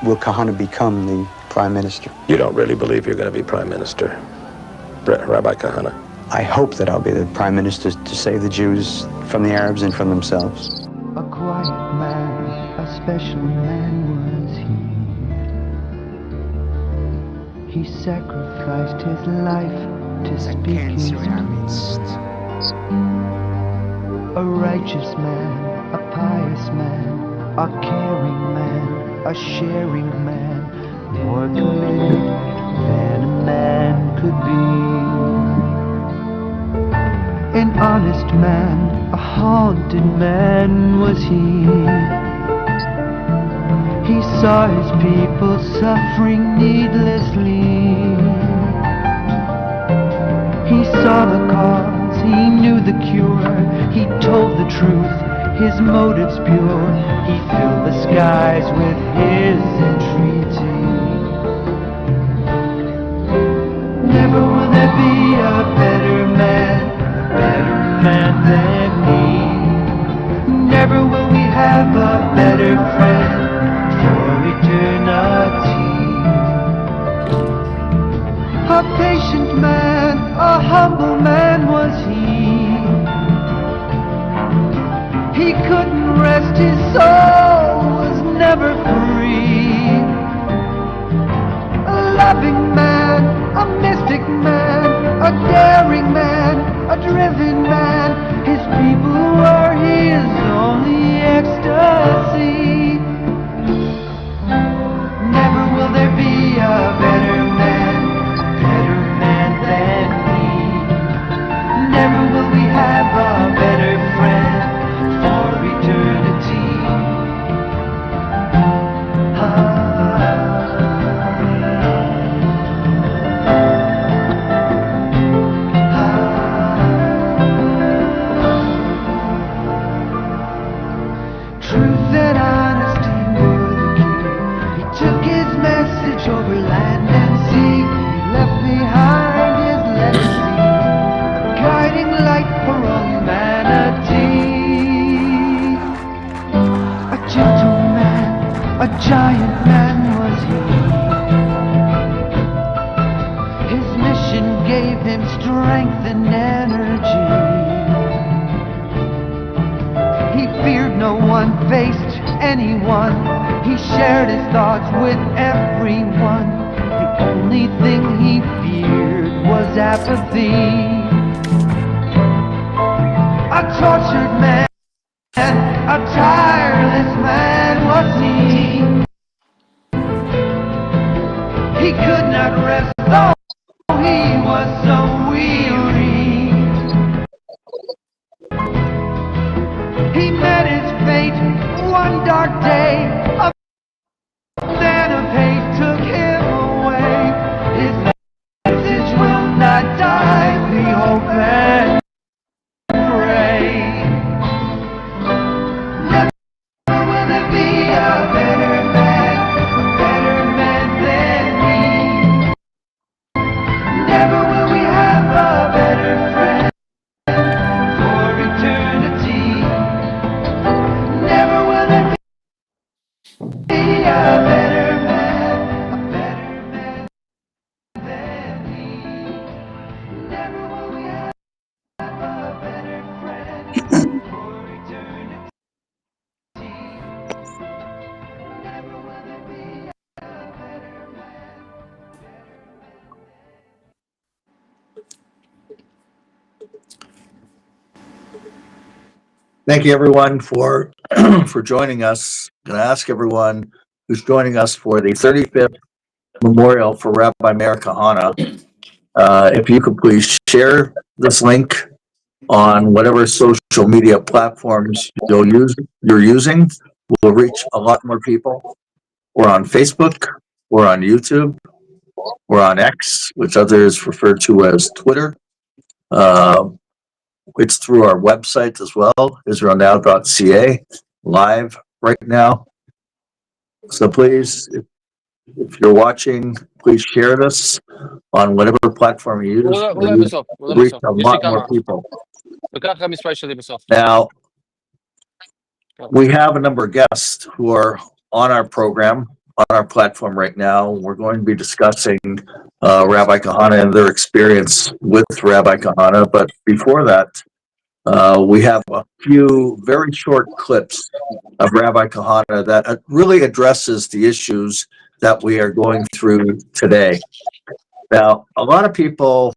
will Kahane become the prime minister? You don't really believe you're going to be prime minister, Rabbi Kahane? I hope that I'll be the prime minister to save the Jews from the Arabs and from themselves. A quiet man, a special man was he. He sacrificed his life to speak his midst. A righteous man, a pious man, a caring man, a sharing man, more committed than a man could be. An honest man, a haunted man was he. He saw his people suffering needlessly. He saw the cause, he knew the cure, he told the truth, his motives pure. He filled the skies with his entreaty. Never will there be a better man than me. Never will we have a better friend for eternity. A patient man, a humble man was he. He couldn't rest, his soul was never free. A loving man, a mystic man, a daring man, a driven man. His people were his only ecstasy. Never will there be a better man than me. Never will we have a better friend for eternity. Truth and honesty were the key. He took his message over land and sea. He left behind his legacy, a guiding light for all humanity. A gentleman, a giant man was he. His mission gave him strength and energy. He feared no one, faced anyone. He shared his thoughts with everyone. The only thing he feared was apathy. A tortured man, a tireless man was he. He could not rest though he was so weary. He met his fate one dark day. A man of hate took him away. His message will not die. We hope and pray. Never will there be a better man than me. Never will we have a better friend for eternity. Never will there be a better man than me. Never will we have a better friend for eternity. Never will there be a better man. Thank you, everyone, for for joining us. I'm going to ask everyone who's joining us for the 35th memorial for Rabbi Meir Kahane, if you could please share this link on whatever social media platforms you're using. We'll reach a lot more people. We're on Facebook, we're on YouTube, we're on X, which others refer to as Twitter. It's through our website as well, israelnow.ca, live right now. So please, if you're watching, please share this on whatever platform you use. אולי בסוף, Reach a lot more people. וכך המספר שלי בסוף. Now, we have a number of guests who are on our program. on our platform right now. We're going to be discussing Rabbi Kahane and their experience with Rabbi Kahane. But before that, we have a few very short clips of Rabbi Kahane that really addresses the issues that we are going through today. Now, a lot of people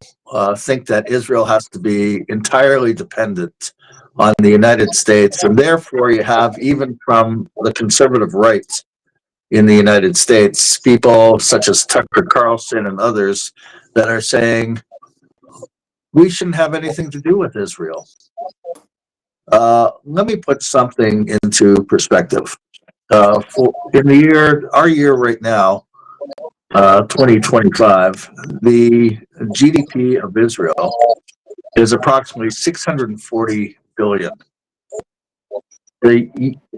think that Israel has to be entirely dependent on the United States, and therefore you have, even from the conservative right in the United States, people such as Tucker Carlson and others that are saying we shouldn't have anything to do with Israel. Let me put something into perspective. Our year right now, 2025, the GDP of Israel is approximately 640 billion. The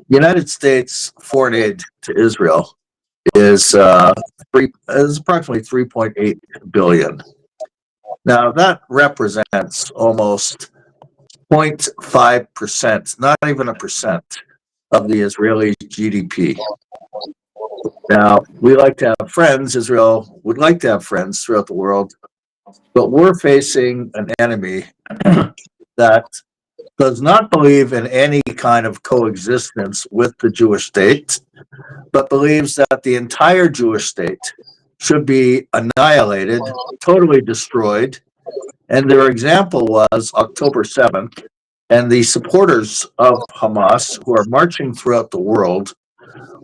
United States foreign aid to Israel is approximately 3.8 billion. Now that represents almost 0.5%, not even a percent, of the Israeli GDP. Now, we like to have friends, Israel would like to have friends throughout the world, but we're facing an enemy that does not believe in any kind of coexistence with the Jewish state, but believes that the entire Jewish state should be annihilated, totally destroyed. And their example was October 7th, and the supporters of Hamas, who are marching throughout the world,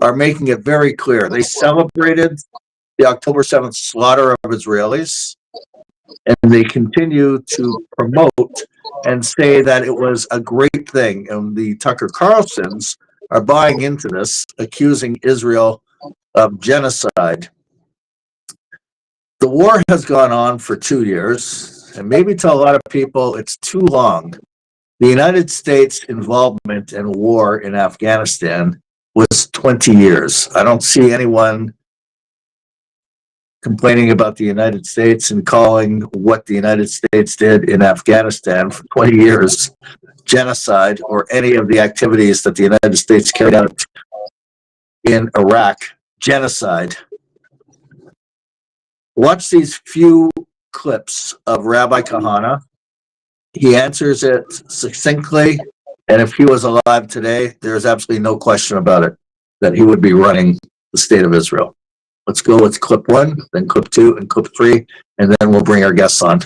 are making it very clear. They celebrated the October 7th slaughter of Israelis, and they continue to promote and say that it was a great thing. And the Tucker Carlsons are buying into this, accusing Israel of genocide. The war has gone on for 2 years, and maybe to a lot of people it's too long. The United States' involvement in war in Afghanistan was 20 years. I don't see anyone complaining about the United States and calling what the United States did in Afghanistan for 20 years genocide, or any of the activities that the United States carried out in Iraq genocide. Watch these few clips of Rabbi Kahane. He answers it succinctly, and if he was alive today, there's absolutely no question about it that he would be running the state of Israel. Let's go with clip 1, then clip 2, and clip 3, and then we'll bring our guests on.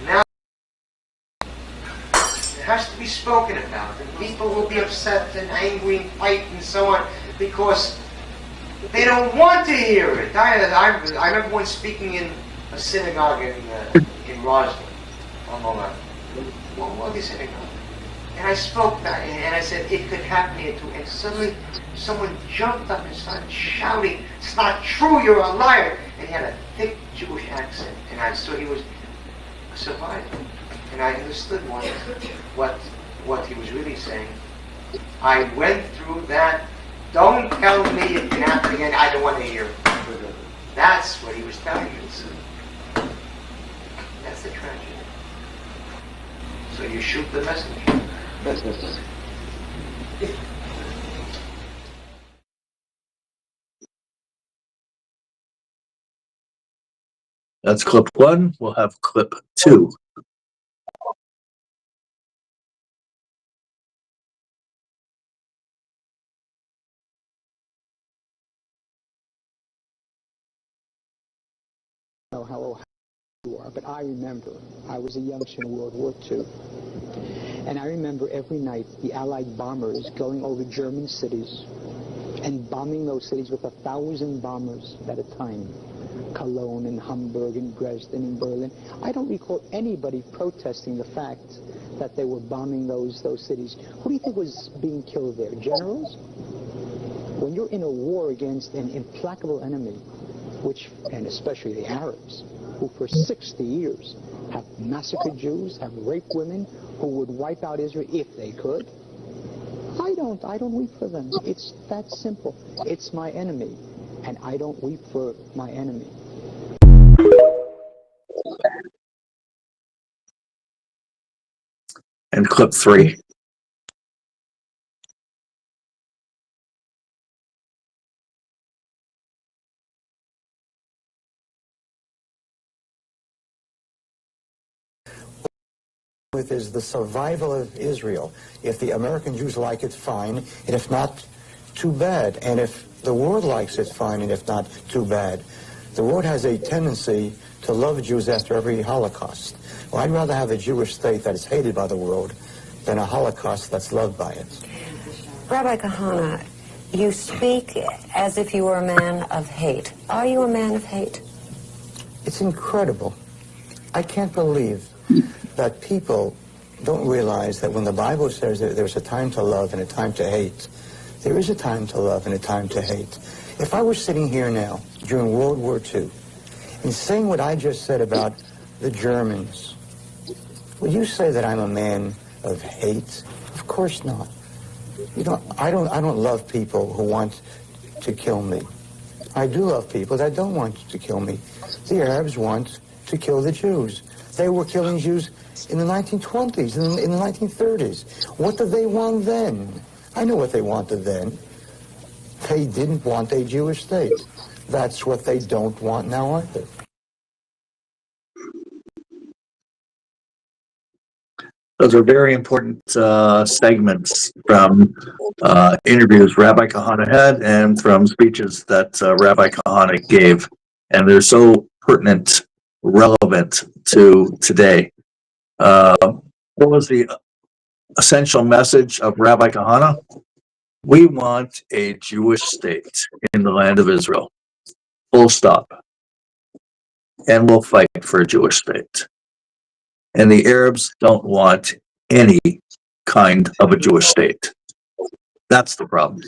Now, it has to be spoken about, and people will be upset and angry and fight and so on because they don't want to hear it. I remember once speaking in a synagogue in Roslyn, on Long Island. What is synagogue? And I spoke that, and I said it could happen here too. And suddenly, someone jumped up and started shouting, "It's not true! You're a liar!" And he had a thick Jewish accent, and I saw he was a survivor, and I understood what he was really saying. I went through that. Don't tell me it can happen again. I don't want to hear it. That's what he was telling me. That's the tragedy. So you shoot the messenger. That's clip 1. We'll have clip 2. Know how old you are, but I remember I was a youngster in World War II, and I remember every night the Allied bombers going over German cities and bombing those cities with 1,000 bombers at a time. Cologne and Hamburg and Dresden and Berlin. I don't recall anybody protesting the fact that they were bombing those cities. Who do you think was being killed there? Generals? When you're in a war against an implacable enemy, and especially the Arabs, who for 60 years have massacred Jews, have raped women, who would wipe out Israel if they could, I don't weep for them. It's that simple. It's my enemy, and I don't weep for my enemy. and clip 3. With is the survival of Israel. If the American Jews like it, fine, and if not, too bad. And if the world likes it, fine, and if not, too bad. The world has a tendency to love Jews after every Holocaust. Well, I'd rather have a Jewish state that is hated by the world than a Holocaust that's loved by it. Rabbi Kahane, you speak as if you were a man of hate. Are you a man of hate? It's incredible. I can't believe that people don't realize that when the Bible says that there's a time to love and a time to hate, there is a time to love and a time to hate. If I were sitting here now during World War II and saying what I just said about the Germans, would you say that I'm a man of hate? Of course not. I don't love people who want to kill me. I do love people that don't want to kill me. The Arabs want to kill the Jews. They were killing Jews in the 1920s, in the 1930s. What did they want then? I know what they wanted then. They didn't want a Jewish state. That's what they don't want now either. Those are very important segments from interviews Rabbi Kahane had and from speeches that Rabbi Kahane gave. And they're so pertinent, relevant to today. What was the essential message of Rabbi Kahane? We want a Jewish state in the land of Israel. Full stop. And we'll fight for a Jewish state. And the Arabs don't want any kind of a Jewish state. That's the problem.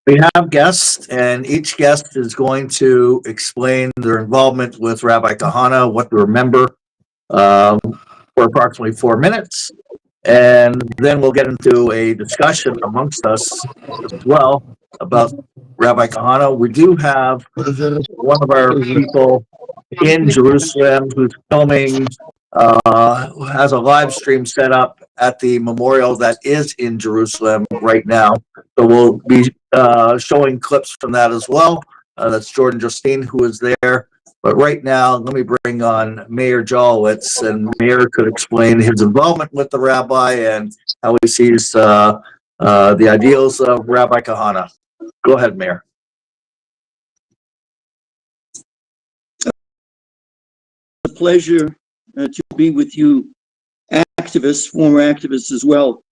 We have guests, and each guest is going to explain their involvement with Rabbi Kahane, what they remember, for approximately 4 minutes. And then we'll get into a discussion amongst us as well about Rabbi Kahane. We do have one of our people in Jerusalem who's filming, who has a live stream set up at the memorial that is in Jerusalem right now. So we'll be showing clips from that as well. That's Jordan Justine who is there. But right now, let me bring on Meir Jolowitz, and Meir could explain his involvement with the rabbi and how he sees the ideals of Rabbi Kahane. Go ahead, Meir. A pleasure to be with you, activists, former activists as well.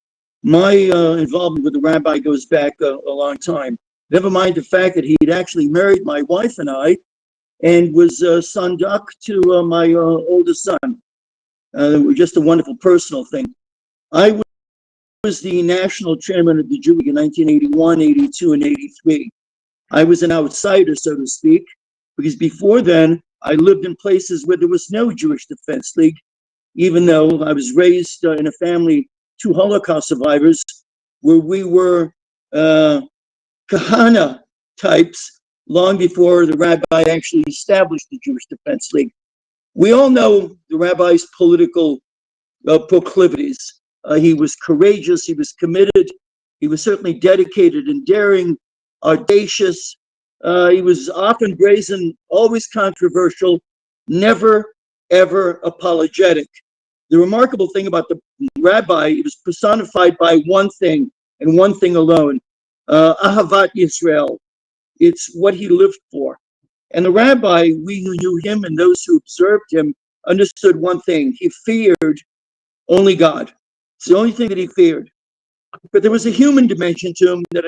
My involvement with the rabbi goes back a long time. Never mind the fact that he'd actually married my wife and I, and was son duck to my oldest son. Just a wonderful personal thing. I was the national chairman of the Jew League in 1981, 82, and 83. I was an outsider, so to speak, because before then, I lived in places where there was no Jewish Defense League, even though I was raised in a family, 2 Holocaust survivors, where we were Kahane types long before the rabbi actually established the Jewish Defense League. We all know the rabbi's political proclivities. He was courageous, he was committed, he was certainly dedicated and daring, audacious. He was often brazen, always controversial, never, ever apologetic. The remarkable thing about the rabbi, it was personified by one thing and one thing alone, Ahavat Yisrael. It's what he lived for. And the rabbi, we who knew him and those who observed him, understood one thing. He feared only God. It's the only thing that he feared. But there was a human dimension to him that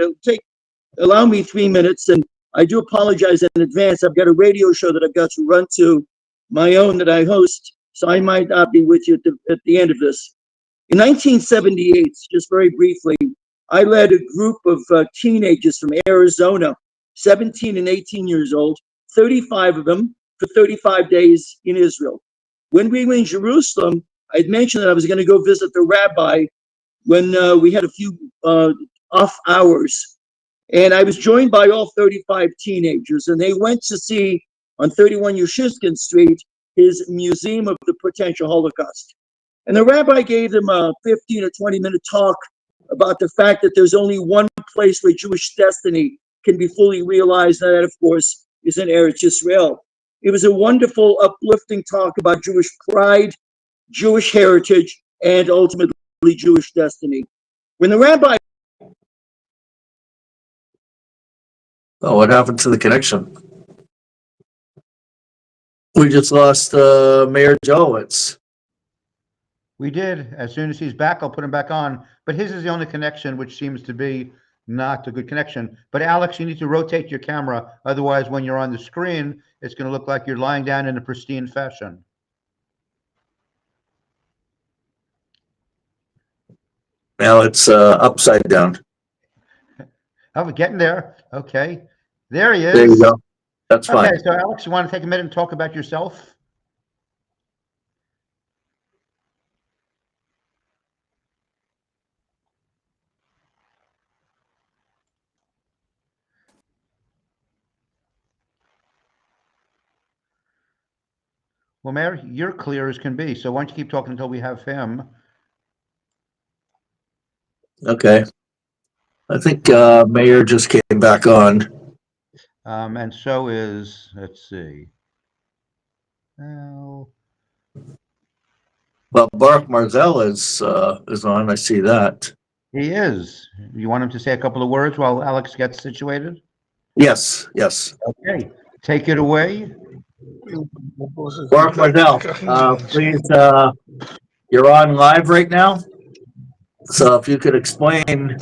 allow me 3 minutes, and I do apologize in advance. I've got a radio show that I've got to run to, my own, that I host, so I might not be with you at the end of this. In 1978, just very briefly, I led a group of teenagers from Arizona, 17 and 18 years old, 35 of them, for 35 days in Israel. When we were in Jerusalem, I'd mentioned that I was going to go visit the rabbi when we had a few off hours. And I was joined by all 35 teenagers, and they went to see, on 31 Yushishkin Street, his Museum of the Potential Holocaust. And the rabbi gave them a 15 or 20-minute talk about the fact that there's only one place where Jewish destiny can be fully realized, and that, of course, is in Eretz Israel. It was a wonderful, uplifting talk about Jewish pride, Jewish heritage, and ultimately Jewish destiny. When the rabbi... Oh, what happened to the connection? We just lost Mayor Jolowitz. We did. As soon as he's back, I'll put him back on. But his is the only connection, which seems to be not a good connection. But Alex, you need to rotate your camera. Otherwise, when you're on the screen, it's going to look like you're lying down in a pristine fashion. Now it's upside down. Oh, we're getting there. Okay. There he is. There you go. That's fine. Okay, so Alex, you want to take a minute and talk about yourself? Well, Meir, you're clear as can be. So why don't you keep talking until we have him? Okay. I think Mayor just came back on. And so is, let's see. Well, Well, Baruch Marzel is on. I see that. he is. You want him to say a couple of words while Alex gets situated? Yes, yes. Okay. Take it away. Baruch Marzel, please, you're on live right now. So if you could explain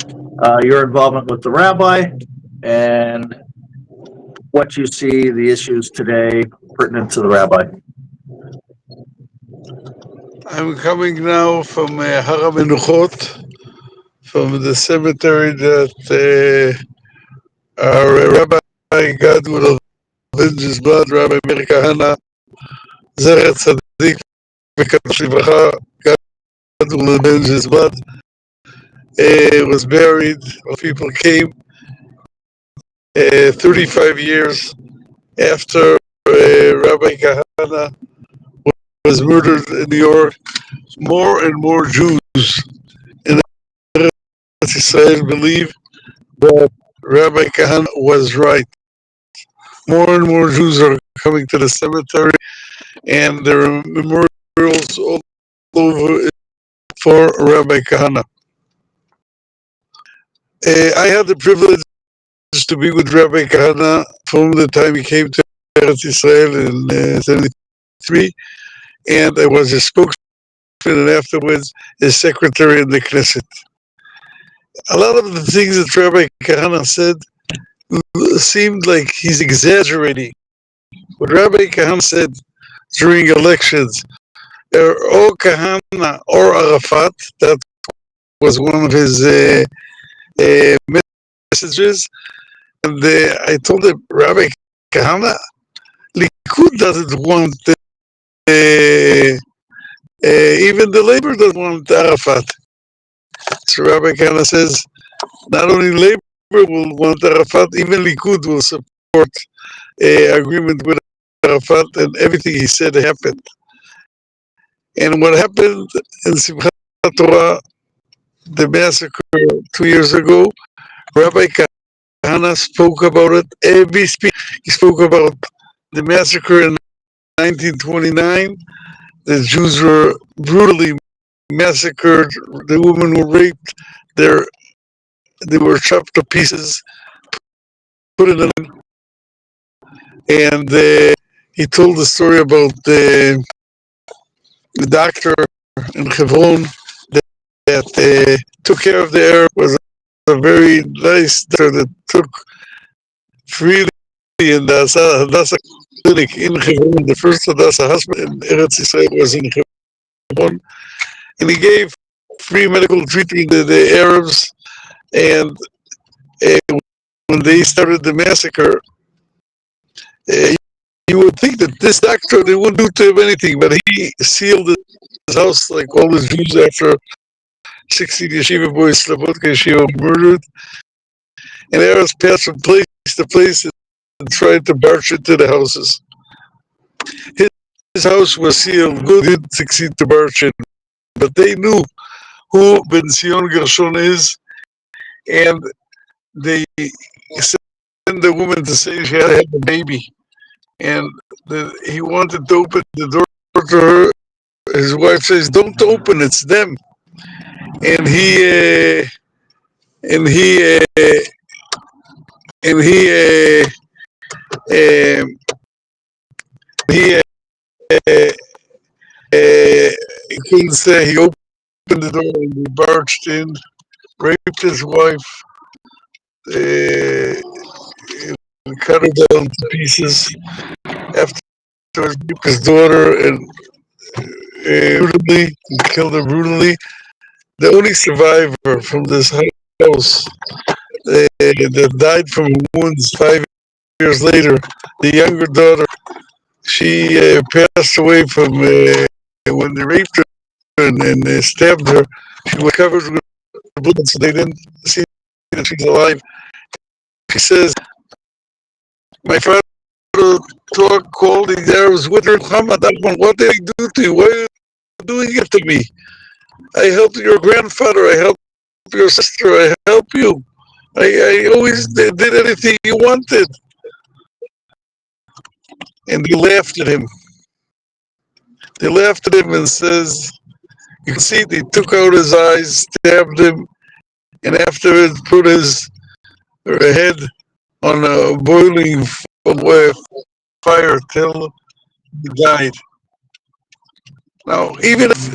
your involvement with the rabbi and what you see the issues today pertinent to the rabbi. I'm coming now from Har HaMenuchot, from the cemetery that our Rabbi God will avenge his blood, Rabbi Meir Kahane, Zecher Tzadik V'Kadosh Livracha, God will avenge his blood. Was buried. People came 35 years after Rabbi Kahane was murdered in New York. More and more Jews in Eretz Israel believe that Rabbi Kahane was right. More and more Jews are coming to the cemetery, and there are memorials all over for Rabbi Kahane. I had the privilege to be with Rabbi Kahane from the time he came to Eretz Israel in 73, and I was his spokesman and afterwards his secretary in the Knesset. A lot of the things that Rabbi Kahane said seemed like he's exaggerating. What Rabbi Kahane said during elections, or Kahane or Arafat, that was one of his messages. And I told him, Rabbi Kahane, Likud doesn't want, even the labor doesn't want Arafat. So Rabbi Kahane says, not only labor will want Arafat, even Likud will support agreement with Arafat, and everything he said happened. And what happened in Simchat Torah, the massacre 2 years ago, Rabbi Kahane spoke about it every speech. He spoke about the massacre in 1929. The Jews were brutally massacred. The women were raped. They were chopped to pieces, put in an... And he told the story about the doctor in Hebron that took care of the Arab. Was a very nice doctor that took freely in the Hadassah clinic in Hebron. The first Hadassah hospital in Eretz Israel was in Hebron, and he gave free medical treatment to the Arabs. And when they started the massacre, you would think that this doctor, they wouldn't do to him anything, but he sealed his house like all the Jews after 16 yeshiva boys, Slobodka yeshiva, murdered. And Arabs passed from place to place and tried to barge into the houses. His house was sealed, good, didn't succeed to barge in. but they knew who Ben Zion Gershon is, and they sent the woman to say she had to have a baby, and he wanted to open the door to her. His wife says, "Don't open, it's them." And he and he and he he he couldn't say. He opened the door and he barged in, raped his wife, cut her down to pieces. After raped his daughter and brutally killed her brutally. The only survivor from this house that died from wounds 5 years later, the younger daughter, she passed away from when they raped her and stabbed her. She was covered with blood, so they didn't see that she's alive. She says, "My father called the Arabs with her, Muhammad, what did he do to you? Why are you doing it to me? I helped your grandfather, I helped your sister, I helped you. I always did anything you wanted." And they laughed at him. They laughed at him and says, you can see they took out his eyes, stabbed him, and afterwards put his head on a boiling fire till he died. Now, even if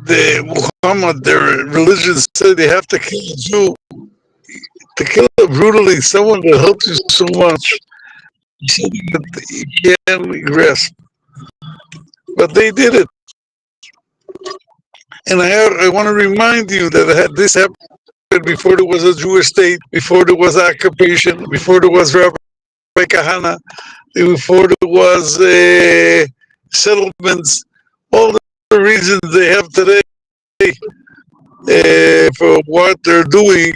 the Muhammad, their religion said they have to kill a Jew, to kill him brutally, someone that helped you so much, something that you can't grasp. But they did it. And I want to remind you that this happened before there was a Jewish state, before there was occupation, before there was Rabbi Kahane, before there was settlements. All the reasons they have today for what they're doing,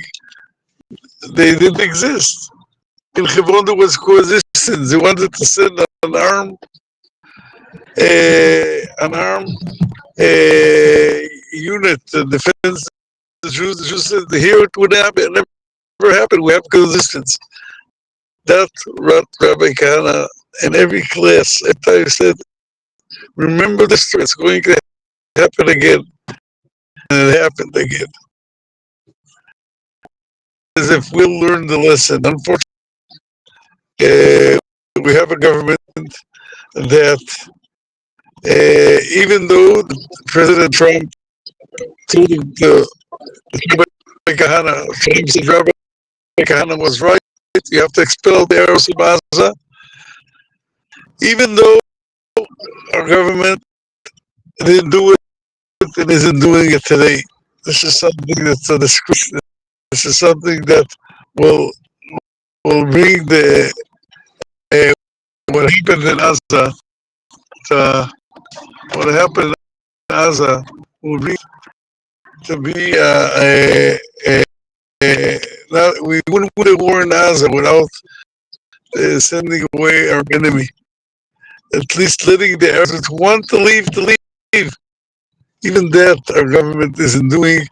they didn't exist. In Hebron there was coexistence. They wanted to send an armed unit to defend the Jews. The Jews said, here it would happen. It never happened. We have coexistence. That Rabbi Kahane in every class, I said, remember this, it's going to happen again. And it happened again. As if we'll learn the lesson. Unfortunately, we have a government that, even though President Trump told him to Rabbi Kahane was right, you have to expel the Arabs from Gaza. Even though our government didn't do it and isn't doing it today, this is something that's a disgrace. This is something that will bring the what happened in Gaza. What happened in Gaza will bring to be we wouldn't put a war in Gaza without sending away our enemy. At least letting the Arabs who want to leave. Even that our government isn't doing,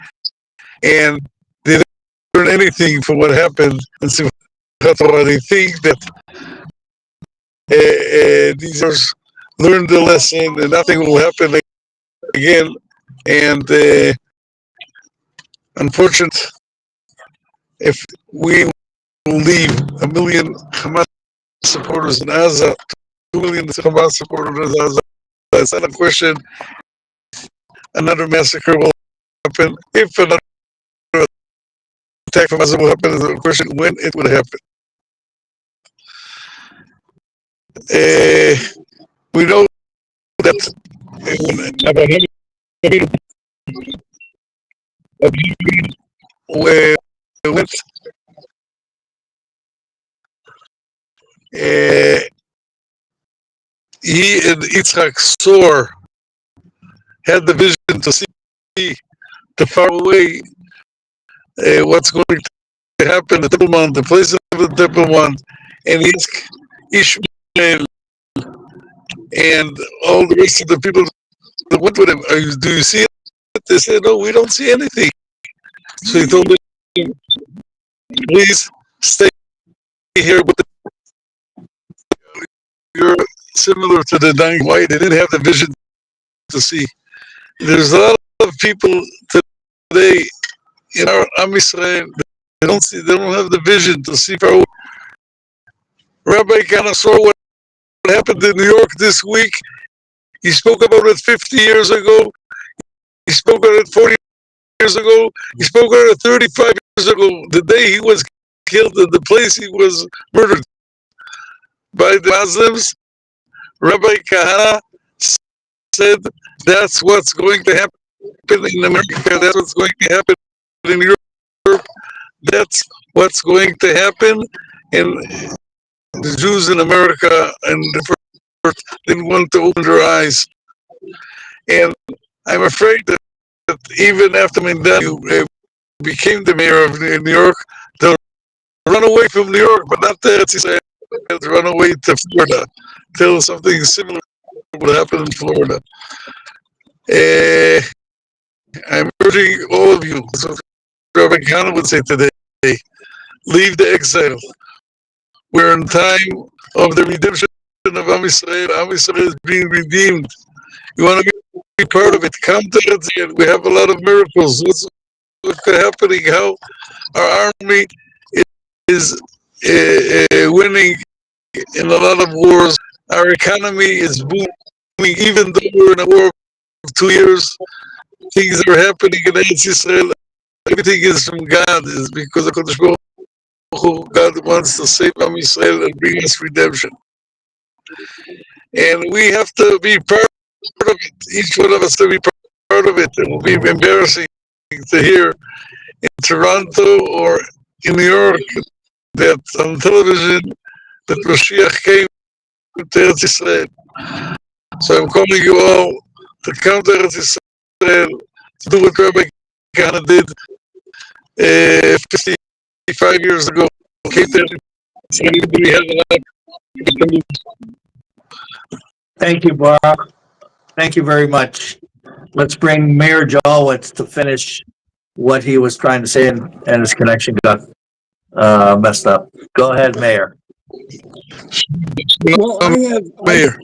and they didn't learn anything from what happened. And so they think that these are learned the lesson and nothing will happen again. And unfortunately, if we will leave 1 million Hamas supporters in Gaza, 2 million Hamas supporters in Gaza, that's not a question. Another massacre will happen. If another attack from Gaza will happen, is a question when it will happen. We know that when went, he and Yitzhak Sor had the vision to see the far away what's going to happen, the Temple Mount, the place of the Temple Mount, and Ishmael and all the rest of the people that went with him. Do you see it? They said, no, we don't see anything. So he told them, please stay here. You're similar to the dying white. They didn't have the vision to see. There's a lot of people today in our Am Yisrael, they don't have the vision to see far away. Rabbi kind of saw what happened in New York this week. He spoke about it 50 years ago. He spoke about it 40 years ago. He spoke about it 35 years ago. The day he was killed at the place he was murdered by the Muslims, Rabbi Kahane said, that's what's going to happen in America. That's what's going to happen in Europe. That's what's going to happen. And the Jews in America and the first didn't want to open their eyes. And I'm afraid that even after Mindani became the mayor of New York, they'll run away from New York, but not to Eretz Yisrael. They'll run away to Florida till something similar will happen in Florida. I'm urging all of you, that's what Rabbi Kahane would say today, leave the exile. We're in time of the redemption of Am Yisrael. Am Yisrael is being redeemed. You want to be part of it. Come to it. We have a lot of miracles. What's happening? How our army is winning in a lot of wars. Our economy is booming. Even though we're in a war of 2 years, things are happening in Eretz Yisrael. Everything is from God. Is because of God wants to save Am Yisrael and bring us redemption. And we have to be part of it. Each one of us to be part of it. It will be embarrassing to hear in Toronto or in New York that on television that Mashiach came to Eretz Yisrael. So I'm calling you all to come to Eretz Yisrael to do what Rabbi Kahane did 55 years ago. Thank you, Barak. Thank you very much. Let's bring Meir Jolwitz to finish what he was trying to say, and his connection got messed up. Go ahead, Meir. Well, Meir.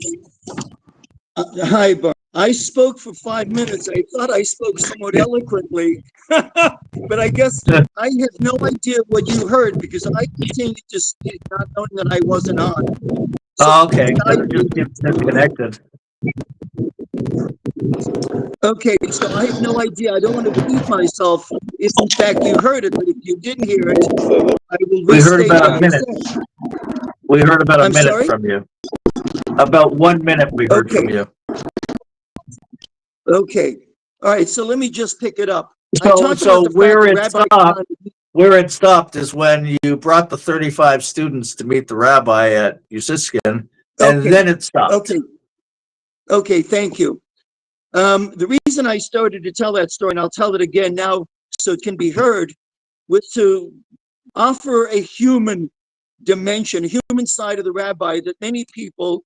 Hi, Bar. I spoke for 5 minutes. I thought I spoke somewhat eloquently, but I guess I have no idea what you heard because I continued to speak, not knowing that I wasn't on. So Okay, it just gets disconnected. Okay, so I have no idea. I don't want to repeat myself if, in fact, you heard it, but if you didn't hear it, I will We heard restate about what a you minute. said. We heard about a I'm minute sorry? from you. About 1 minute we heard from you. Okay. All right, so let me just pick it up. I talked So about the fact that Rabbi Kahane, where it stopped is when you brought the 35 students to meet the rabbi at Usiskin, and then it stopped. Okay, thank you. The reason I started to tell that story, and I'll tell it again now so it can be heard, was to offer a human dimension, a human side of the rabbi that many people,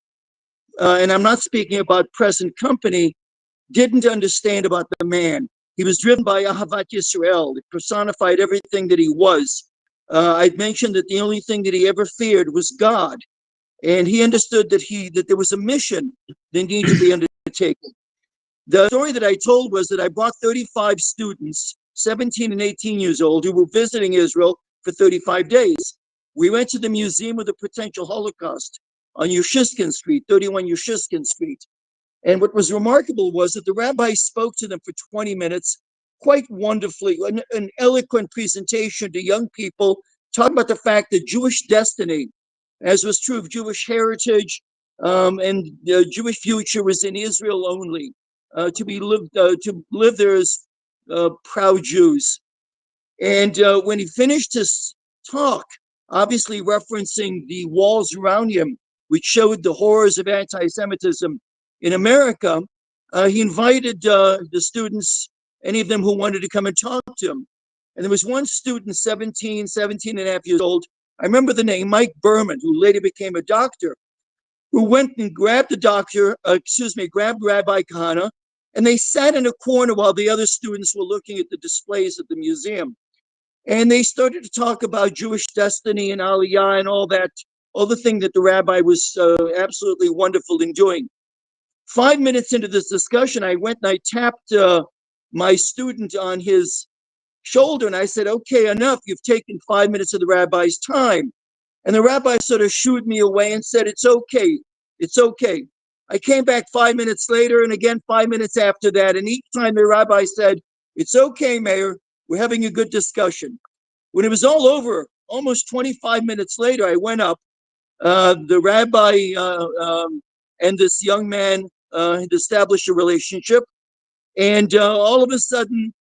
and I'm not speaking about present company, didn't understand about the man. He was driven by Ahavat Yisrael. It personified everything that he was. I mentioned that the only thing that he ever feared was God. And he understood that there was a mission that needed to be undertaken. The story that I told was that I brought 35 students, 17 and 18 years old, who were visiting Israel for 35 days. We went to the Museum of the Potential Holocaust on Yushishkin Street, 31 Yushishkin Street. And what was remarkable was that the rabbi spoke to them for 20 minutes, quite wonderfully, an eloquent presentation to young people, talking about the fact that Jewish destiny, as was true of Jewish heritage, and the Jewish future was in Israel only, to live there as proud Jews. And when he finished his talk, obviously referencing the walls around him, which showed the horrors of anti-Semitism in America, he invited the students, any of them who wanted to come and talk to him. And there was one student, 17 and a half years old. I remember the name, Mike Berman, who later became a doctor, who went and grabbed grabbed Rabbi Kahane and they sat in a corner while the other students were looking at the displays at the museum. And they started to talk about Jewish destiny and Aliyah and all that, all the thing that the rabbi was absolutely wonderful in doing. 5 minutes into this discussion, I went and I tapped my student on his shoulder and I said, okay, enough. You've taken 5 minutes of the rabbi's time. And the rabbi sort of shooed me away and said, it's okay. It's okay. I came back 5 minutes later and again 5 minutes after that. And each time the rabbi said, it's okay, Meir. We're having a good discussion. When it was all over, almost 25 minutes later, I went up. The rabbi and this young man had established a relationship. And all of a sudden,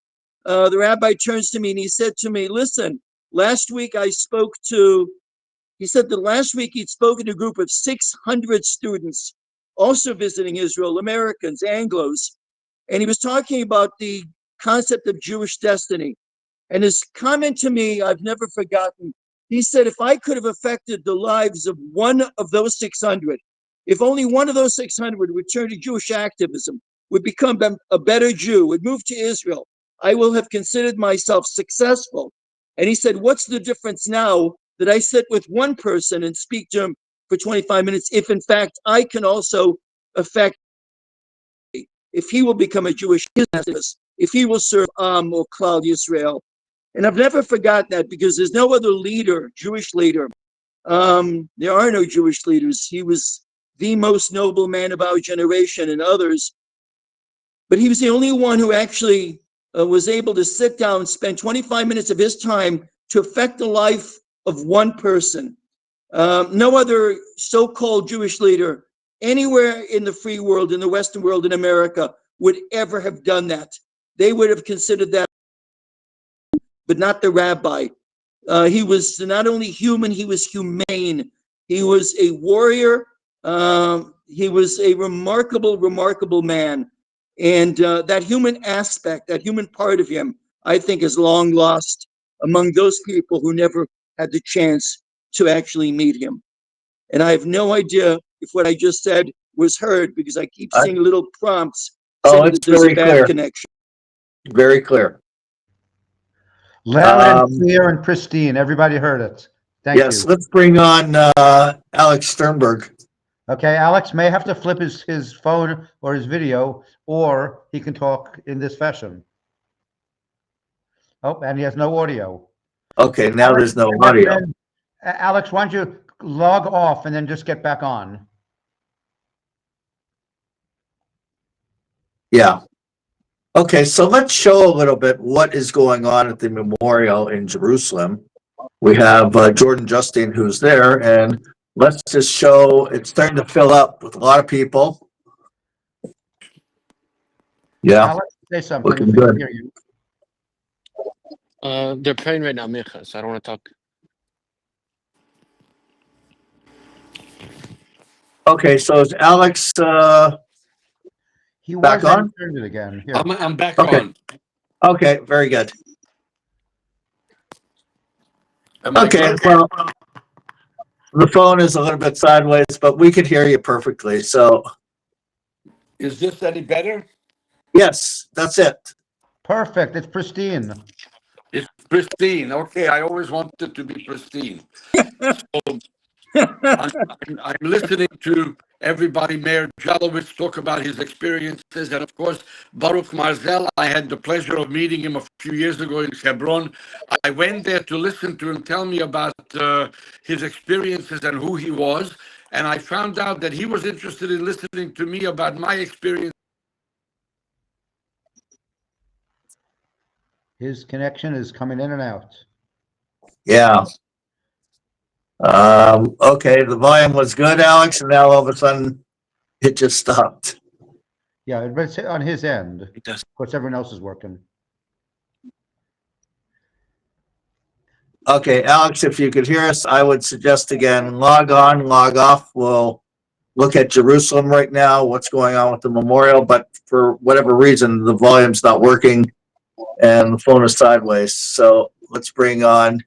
the rabbi turns to me and he said to me, listen, last week he said that last week he'd spoken to a group of 600 students also visiting Israel, Americans, Anglos. And he was talking about the concept of Jewish destiny. And his comment to me, I've never forgotten. He said, if I could have affected the lives of one of those 600, if only one of those 600 would turn to Jewish activism, would become a better Jew, would move to Israel, I will have considered myself successful. And he said, what's the difference now that I sit with one person and speak to him for 25 minutes, if in fact I can also affect, if he will become a Jewish activist, if he will serve or Klal Yisrael. And I've never forgotten that because there's no other leader, Jewish leader. There are no Jewish leaders. He was the most noble man of our generation and others. But he was the only one who actually was able to sit down and spend 25 minutes of his time to affect the life of one person. No other so-called Jewish leader anywhere in the free world, in the Western world, in America, would ever have done that. They would have considered that, but not the rabbi. He was not only human, he was humane. He was a warrior. He was a remarkable, remarkable man. And that human aspect, that human part of him, I think is long lost among those people who never had the chance to actually meet him. And I have no idea if what I just said was heard because I keep seeing little prompts saying that there's a bad connection. Very clear. Loud and clear and pristine. Everybody heard it. Thank you. Yes, let's bring on Alex Sternberg. Okay, Alex may have to flip his phone or his video, or he can talk in this fashion. Oh, and he has no audio. Okay, now there's no audio. Alex, why don't you log off and then just get back on? Yeah. Okay, so let's show a little bit what is going on at the memorial in Jerusalem. We have Jordan Justine who's there, and let's just show, it's starting to fill up with a lot of people. Yeah. Alex, say something. Looking good. Hear you. They're praying right now, Micha, so I don't want to talk. Okay, so is Alex He back was on? turned it again. Here. I'm back Okay. on. Okay, very good. Am I Okay, good? well, the phone is a little bit sideways, but we can hear you perfectly. So, Is this any better? yes, that's it. Perfect. It's pristine. It's pristine. Okay, I always wanted to be pristine. So I'm listening to everybody, Meir Jalowitz, talk about his experiences. And of course, Baruch Marzel, I had the pleasure of meeting him a few years ago in Hebron. I went there to listen to him tell me about his experiences and who he was. And I found out that he was interested in listening to me about my experience. His connection is coming in and out. Yeah. Okay, the volume was good, Alex, and now all of a sudden it just stopped. Yeah, but it's on his end. Of course, everyone else is working. Okay, Alex, if you could hear us, I would suggest again, log on, log off. We'll look at Jerusalem right now, what's going on with the memorial, but for whatever reason, the volume's not working and the phone is sideways. So let's bring on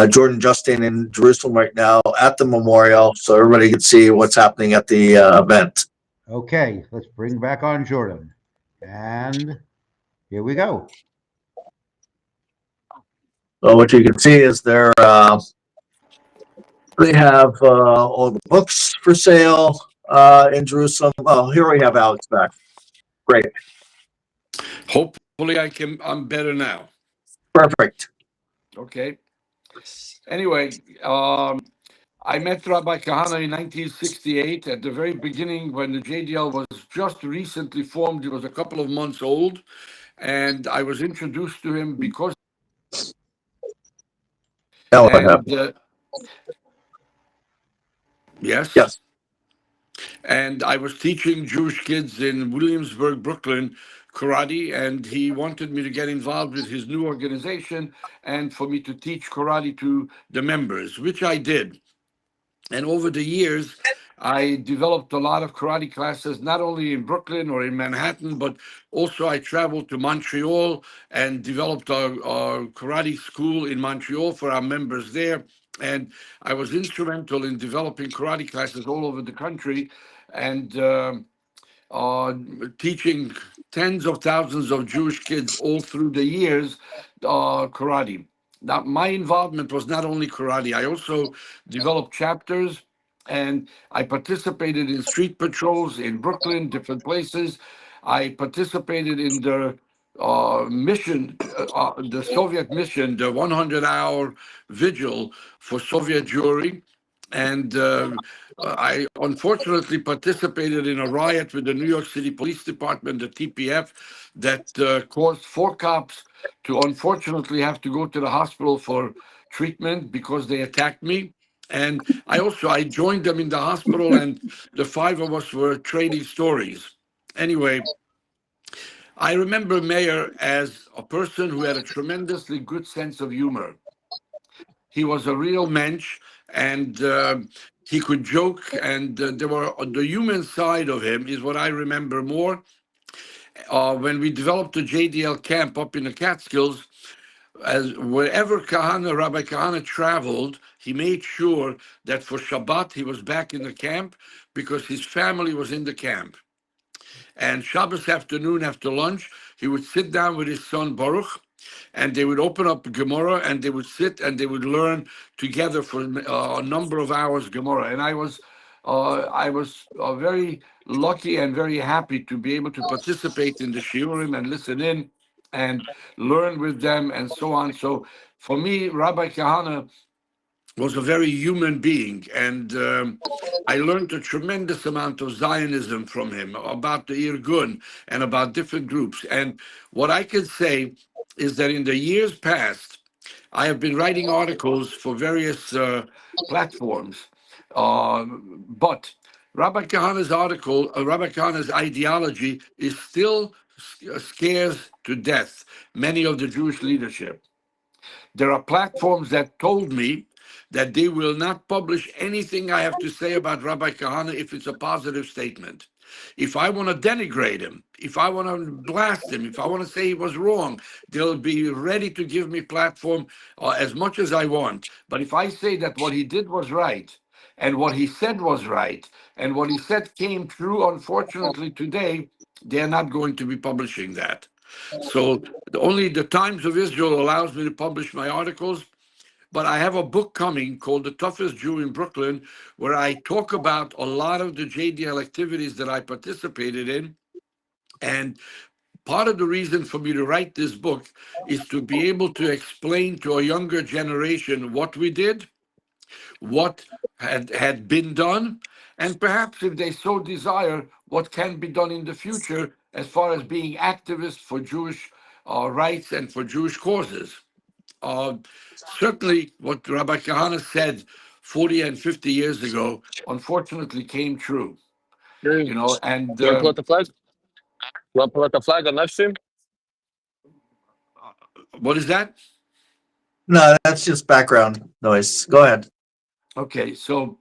Jordan Justine in Jerusalem right now at the memorial so everybody can see what's happening at the event. Okay, let's bring back on Jordan. And here we go. So what you can see is they have all the books for sale in Jerusalem. Oh, here we have Alex back. Great. Hopefully, I'm better now. Perfect. Okay. Anyway, I met Rabbi Kahane in 1968 at the very beginning when the JDL was just recently formed. It was a couple of months old, and I was introduced to him because. Now what And happened? yes. Yes. And I was teaching Jewish kids in Williamsburg, Brooklyn, karate, and he wanted me to get involved with his new organization and for me to teach karate to the members, which I did. And over the years, I developed a lot of karate classes, not only in Brooklyn or in Manhattan, but also I traveled to Montreal and developed a karate school in Montreal for our members there. And I was instrumental in developing karate classes all over the country. And uh, teaching tens of thousands of Jewish kids all through the years karate. Now, my involvement was not only karate, I also developed chapters and I participated in street patrols in Brooklyn, different places. I participated in the the Soviet mission, the 100-hour vigil for Soviet Jewry. And I unfortunately participated in a riot with the New York City Police Department, the TPF, that caused 4 cops to unfortunately have to go to the hospital for treatment because they attacked me. And I joined them in the hospital, and the 5 of us were trading stories. Anyway, I remember Meir as a person who had a tremendously good sense of humor. He was a real mensch, and he could joke, and there were the human side of him is what I remember more. When we developed the JDL camp up in the Catskills, as wherever Rabbi Kahane traveled, he made sure that for Shabbat he was back in the camp because his family was in the camp. And Shabbos afternoon after lunch, he would sit down with his son Baruch, and they would open up Gemara, and they would sit and they would learn together for a number of hours Gemara. And I was very lucky and very happy to be able to participate in the shiurim and listen in and learn with them and so on. So for me, Rabbi Kahane was a very human being, and I learned a tremendous amount of Zionism from him about the Irgun and about different groups. And what I can say is that in the years past, I have been writing articles for various platforms, but Rabbi Kahane's Rabbi Kahane's ideology is still scares to death many of the Jewish leadership. There are platforms that told me that they will not publish anything I have to say about Rabbi Kahane if it's a positive statement. If I want to denigrate him, if I want to blast him, if I want to say he was wrong, they'll be ready to give me platform as much as I want. But if I say that what he did was right, and what he said was right, and what he said came true, unfortunately today, they're not going to be publishing that. So only the Times of Israel allows me to publish my articles. But I have a book coming called The Toughest Jew in Brooklyn, where I talk about a lot of the JDL activities that I participated in. And part of the reason for me to write this book is to be able to explain to a younger generation what we did, what had been done, and perhaps if they so desire, what can be done in the future as far as being activists for Jewish rights and for Jewish causes. Uh, Certainly, what Rabbi Kahane said 40 and 50 years ago, unfortunately, came true. You You know, and want to pull out the flag? You want to pull out the flag on live stream? what is that? No, that's just background noise. Go ahead. Okay, so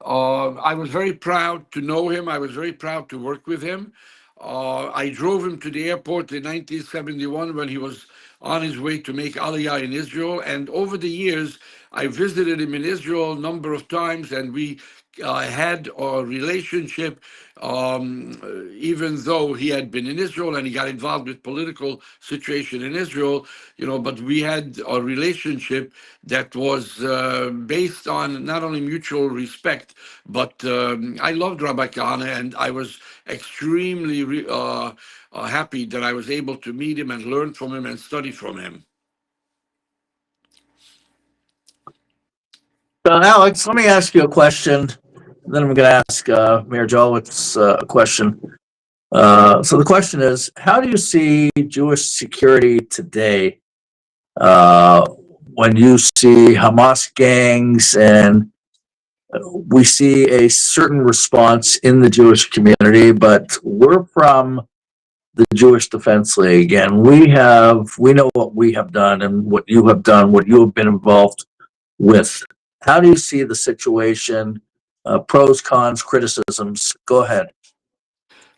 I was very proud to know him. I was very proud to work with him. I drove him to the airport in 1971 when he was on his way to make Aliyah in Israel. And over the years, I visited him in Israel a number of times, and we had a relationship, even though he had been in Israel and he got involved with political situation in Israel, but we had a relationship that was based on not only mutual respect, but I loved Rabbi Kahane, and I was extremely happy that I was able to meet him and learn from him and study from him. Alex, let me ask you a question. Then I'm going to ask Mayor Jolowitz a question. So the question is, how do you see Jewish security today when you see Hamas gangs and we see a certain response in the Jewish community, but we're from the Jewish Defense League, and we know what we have done and what you have done, what you have been involved with. How do you see the situation? Pros, cons, criticisms. Go ahead.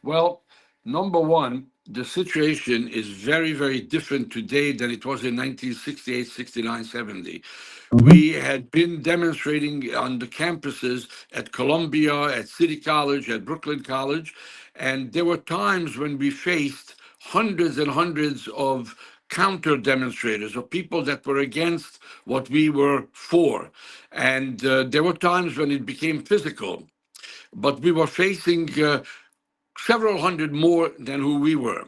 Well, number one, the situation is very, very different today than it was in 1968, 69, 70. We had been demonstrating on the campuses at Columbia, at City College, at Brooklyn College, and there were times when we faced hundreds and hundreds of counter demonstrators or people that were against what we were for. And there were times when it became physical, but we were facing several hundred more than who we were.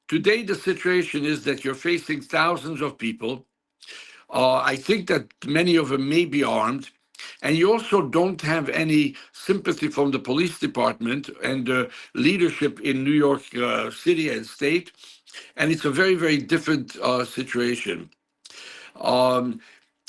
Today, the situation is that you're facing thousands of people. I think that many of them may be armed. And you also don't have any sympathy from the police department and the leadership in New York City and state. And it's a very, very different situation.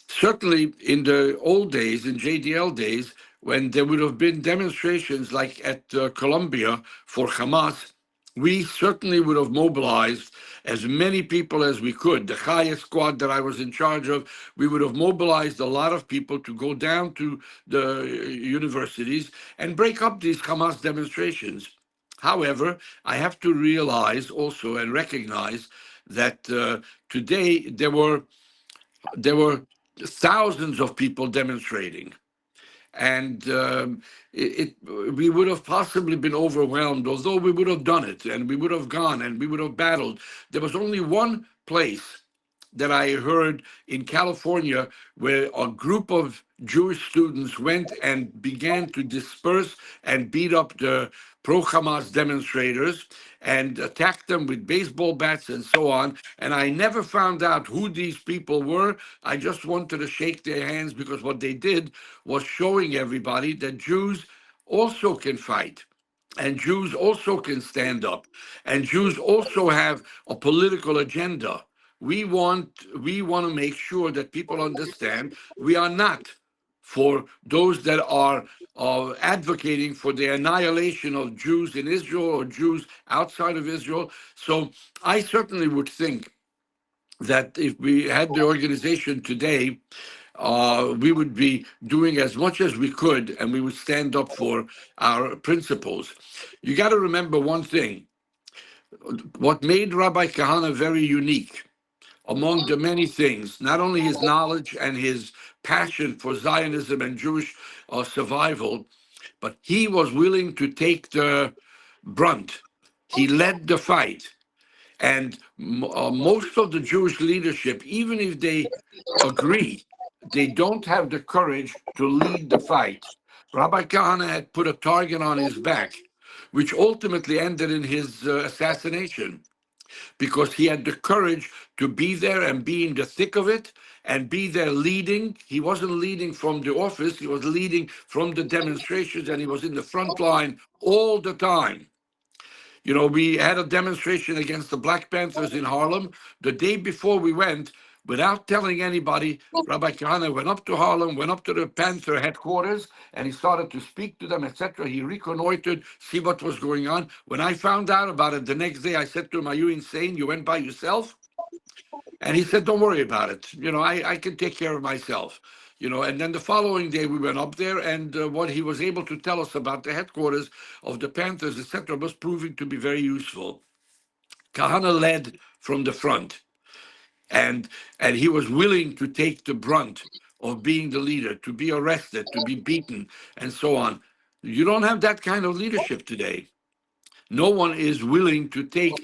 Certainly in the old days, in JDL days, when there would have been demonstrations like at Columbia for Hamas, we certainly would have mobilized as many people as we could. The Chaya squad that I was in charge of, we would have mobilized a lot of people to go down to the universities and break up these Hamas demonstrations. However, I have to realize also and recognize that today there were thousands of people demonstrating, and we would have possibly been overwhelmed, although we would have done it, and we would have gone, and we would have battled. There was only one place that I heard in California where a group of Jewish students went and began to disperse and beat up the pro-Hamas demonstrators and attacked them with baseball bats and so on. And I never found out who these people were. I just wanted to shake their hands because what they did was showing everybody that Jews also can fight. And Jews also can stand up. And Jews also have a political agenda. We want to make sure that people understand we are not for those that are advocating for the annihilation of Jews in Israel or Jews outside of Israel. So I certainly would think that if we had the organization today, we would be doing as much as we could, and we would stand up for our principles. You got to remember one thing. What made Rabbi Kahane very unique, among the many things, not only his knowledge and his passion for Zionism and Jewish survival, but he was willing to take the brunt. He led the fight. And most of the Jewish leadership, even if they agree, they don't have the courage to lead the fight. Rabbi Kahane had put a target on his back, which ultimately ended in his assassination, because he had the courage to be there and be in the thick of it and be there leading. He wasn't leading from the office, he was leading from the demonstrations, and he was in the front line all the time. You know, we had a demonstration against the Black Panthers in Harlem. The day before we went, without telling anybody, Rabbi Kahane went up to Harlem, went up to the Panther headquarters, and he started to speak to them, etc. He reconnoitered, see what was going on. When I found out about it the next day, I said to him, "Are you insane? You went by yourself?" And he said, "Don't worry about it. You know, I can take care of myself." You know, and then the following day we went up there, and what he was able to tell us about the headquarters of the Panthers, etc., was proving to be very useful. Kahane led from the front, and he was willing to take the brunt of being the leader, to be arrested, to be beaten, and so on. You don't have that kind of leadership today. No one is willing to take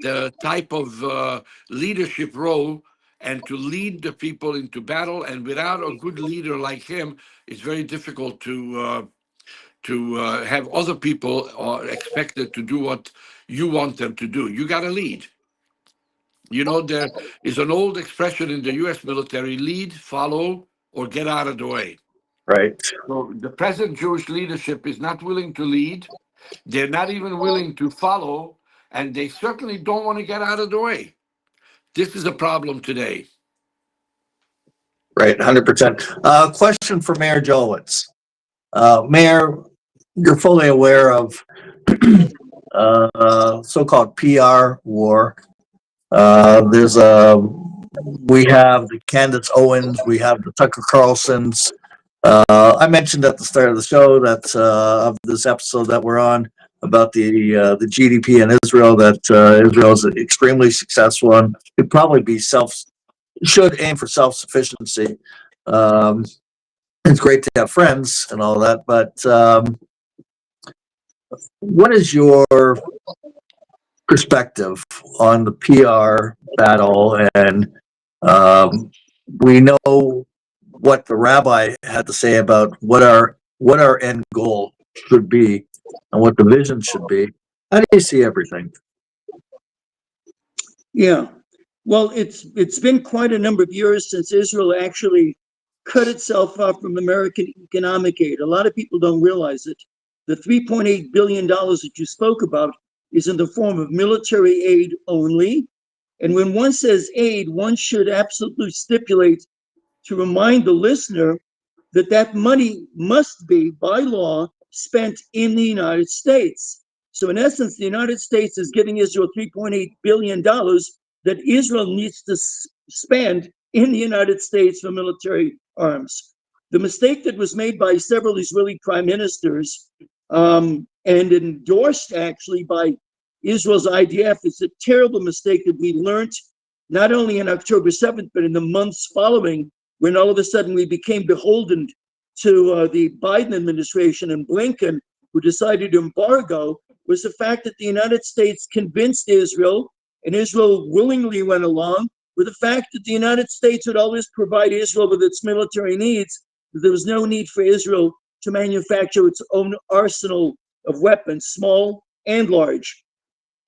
the type of leadership role and to lead the people into battle. And without a good leader like him, it's very difficult to have other people expected to do what you want them to do. You got to lead. You know, there is an old expression in the U.S. military: lead, follow, or get out of the way. Right. So the present Jewish leadership is not willing to lead. They're not even willing to follow, and they certainly don't want to get out of the way. This is a problem today. Right. 100%. Question for Mayor Jolowitz. Mayor, you're fully aware of so-called PR war. We have the Candace Owens, we have the Tucker Carlsons. I mentioned at the start of the show that of this episode that we're on about the GDP in Israel, that Israel is extremely successful and could probably be should aim for self-sufficiency. It's great to have friends and all that, but what is your perspective on the PR battle? And we know what the rabbi had to say about what our end goal should be and what the vision should be. How do you see everything? Yeah. Well, it's been quite a number of years since Israel actually cut itself off from American economic aid. A lot of people don't realize it. The $3.8 billion that you spoke about is in the form of military aid only. And when one says aid, one should absolutely stipulate to remind the listener that that money must be, by law, spent in the United States. So in essence, the United States is giving Israel $3.8 billion that Israel needs to spend in the United States for military arms. The mistake that was made by several Israeli prime ministers and endorsed actually by Israel's IDF is a terrible mistake that we learned not only on October 7th, but in the months following, when all of a sudden we became beholden to the Biden administration and Blinken, who decided to embargo, was the fact that the United States convinced Israel, and Israel willingly went along, with the fact that the United States would always provide Israel with its military needs, that there was no need for Israel to manufacture its own arsenal of weapons, small and large.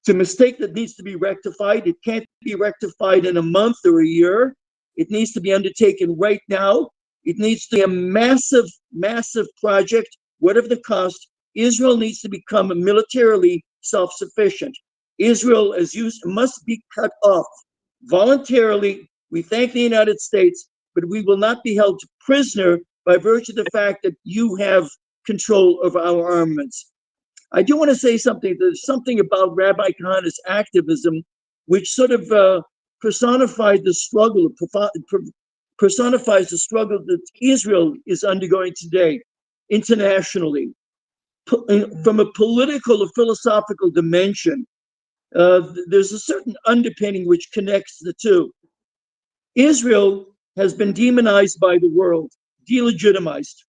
It's a mistake that needs to be rectified. It can't be rectified in a month or a year. It needs to be undertaken right now. It needs to be a massive, massive project, whatever the cost. Israel needs to become militarily self-sufficient. Israel, as used, must be cut off voluntarily. We thank the United States, but we will not be held prisoner by virtue of the fact that you have control of our armaments. I do want to say something. There's something about Rabbi Kahane's activism, which sort of personifies the struggle that Israel is undergoing today internationally. From a political or philosophical dimension, there's a certain underpinning which connects the two. Israel has been demonized by the world, delegitimized.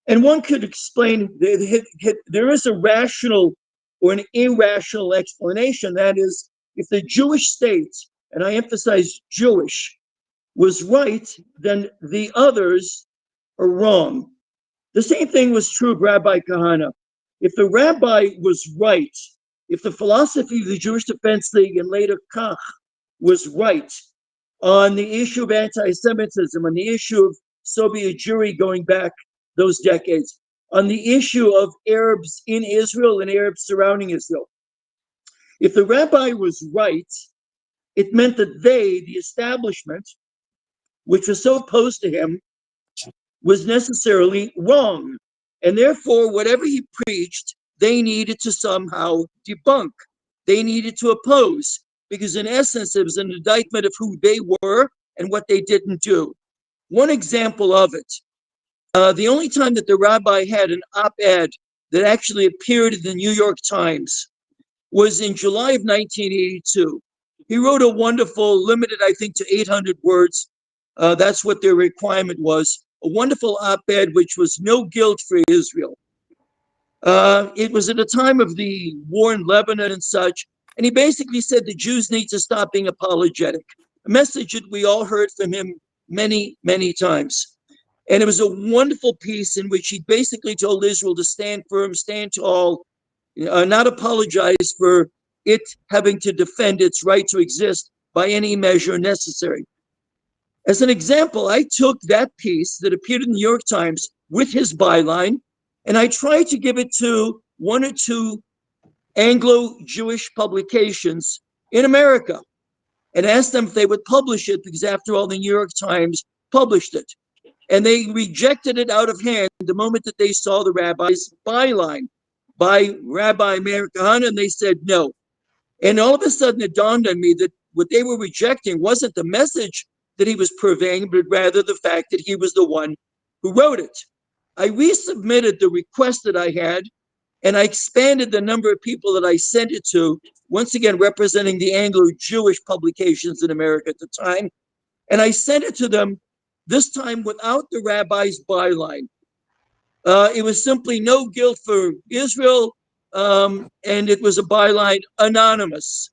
And one could explain there is a rational or an irrational explanation. That is, if the Jewish state, and I emphasize Jewish, was right, then the others are wrong. The same thing was true of Rabbi Kahane. If the rabbi was right, if the philosophy of the Jewish Defense League and later Kach was right on the issue of anti-Semitism, on the issue of Soviet Jewry going back those decades, on the issue of Arabs in Israel and Arabs surrounding Israel. If the rabbi was right, it meant that they, the establishment, which was so opposed to him, was necessarily wrong. And therefore, whatever he preached, they needed to somehow debunk. They needed to oppose, because in essence, it was an indictment of who they were and what they didn't do. One example of it, the only time that the rabbi had an op-ed that actually appeared in the New York Times was in July of 1982. He wrote a wonderful, limited, I think, to 800 words, That's what their requirement was. A wonderful op-ed, which was no guilt for Israel. It was at a time of the war in Lebanon and such, and he basically said the Jews need to stop being apologetic, a message that we all heard from him many, many times. And it was a wonderful piece in which he basically told Israel to stand firm, stand tall, not apologize for it having to defend its right to exist by any measure necessary. As an example, I took that piece that appeared in the New York Times with his byline, and I tried to give it to one or two Anglo-Jewish publications in America and asked them if they would publish it, because after all, the New York Times published it. And they rejected it out of hand the moment that they saw the rabbi's byline by Rabbi Meir Kahane, and they said no. And all of a sudden it dawned on me that what they were rejecting wasn't the message that he was purveying, but rather the fact that he was the one who wrote it. I resubmitted the request that I had, and I expanded the number of people that I sent it to, once again representing the Anglo-Jewish publications in America at the time. And I sent it to them, this time without the rabbi's byline. It was simply no guilt for Israel, and it was a byline anonymous.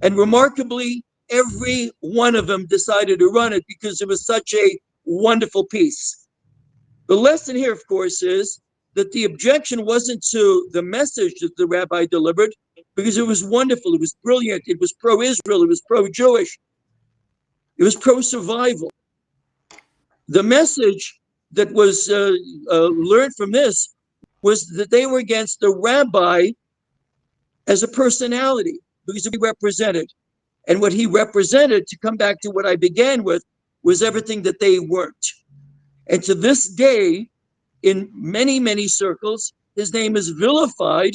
And remarkably, every one of them decided to run it because it was such a wonderful piece. The lesson here, of course, is that the objection wasn't to the message that the rabbi delivered, because it was wonderful, it was brilliant, it was pro-Israel, it was pro-Jewish, it was pro-survival. The message that was learned from this was that they were against the rabbi as a personality, because he represented. And what he represented, to come back to what I began with, was everything that they weren't. And to this day, in many, many circles, his name is vilified.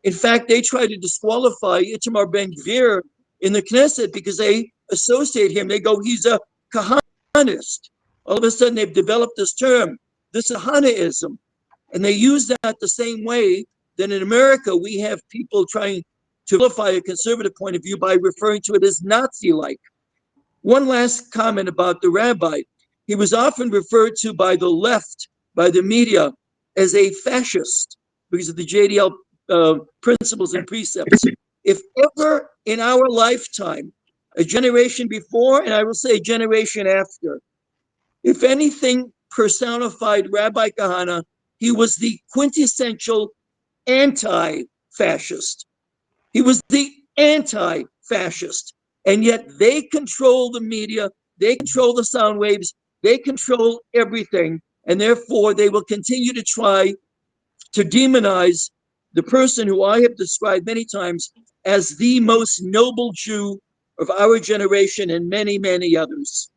In fact, they try to disqualify Itamar Ben-Gvir in the Knesset because they associate him. They go, he's a Kahanist. All of a sudden, they've developed this term, this Kahanaism. And they use that the same way that in America, we have people trying to vilify a conservative point of view by referring to it as Nazi-like. One last comment about the rabbi. He was often referred to by the left, by the media, as a fascist because of the JDL principles and precepts. If ever in our lifetime, a generation before, and I will say a generation after, if anything personified Rabbi Kahane, he was the quintessential anti-fascist. He was the anti-fascist. And yet they control the media, they control the sound waves, they control everything. And therefore, they will continue to try to demonize the person who I have described many times as the most noble Jew of our generation and many, many others.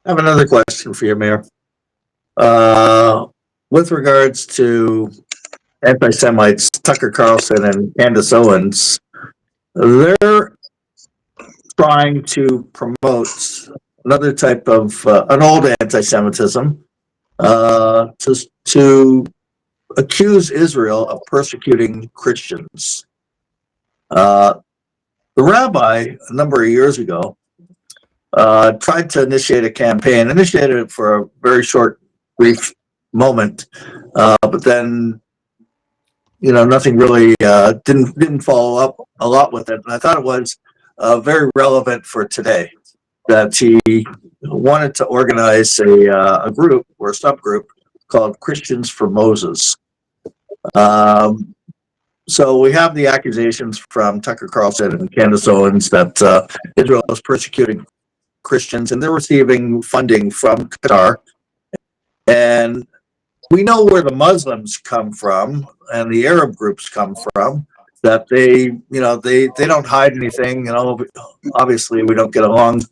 I have another question for you, Meir. With regards to anti-Semites, Tucker Carlson and Candace Owens, they're trying to promote another type of an old anti-Semitism to accuse Israel of persecuting Christians. The rabbi, a number of years ago, tried to initiate a campaign, initiated it for a very short, brief moment, but then, nothing really didn't follow up a lot with it. And I thought it was very relevant for today that he wanted to organize a group or a subgroup called Christians for Moses. So we have the accusations from Tucker Carlson and Candace Owens that Israel is persecuting Christians, and they're receiving funding from Qatar. And we know where the Muslims come from and the Arab groups come from, that they don't hide anything. Obviously we don't get along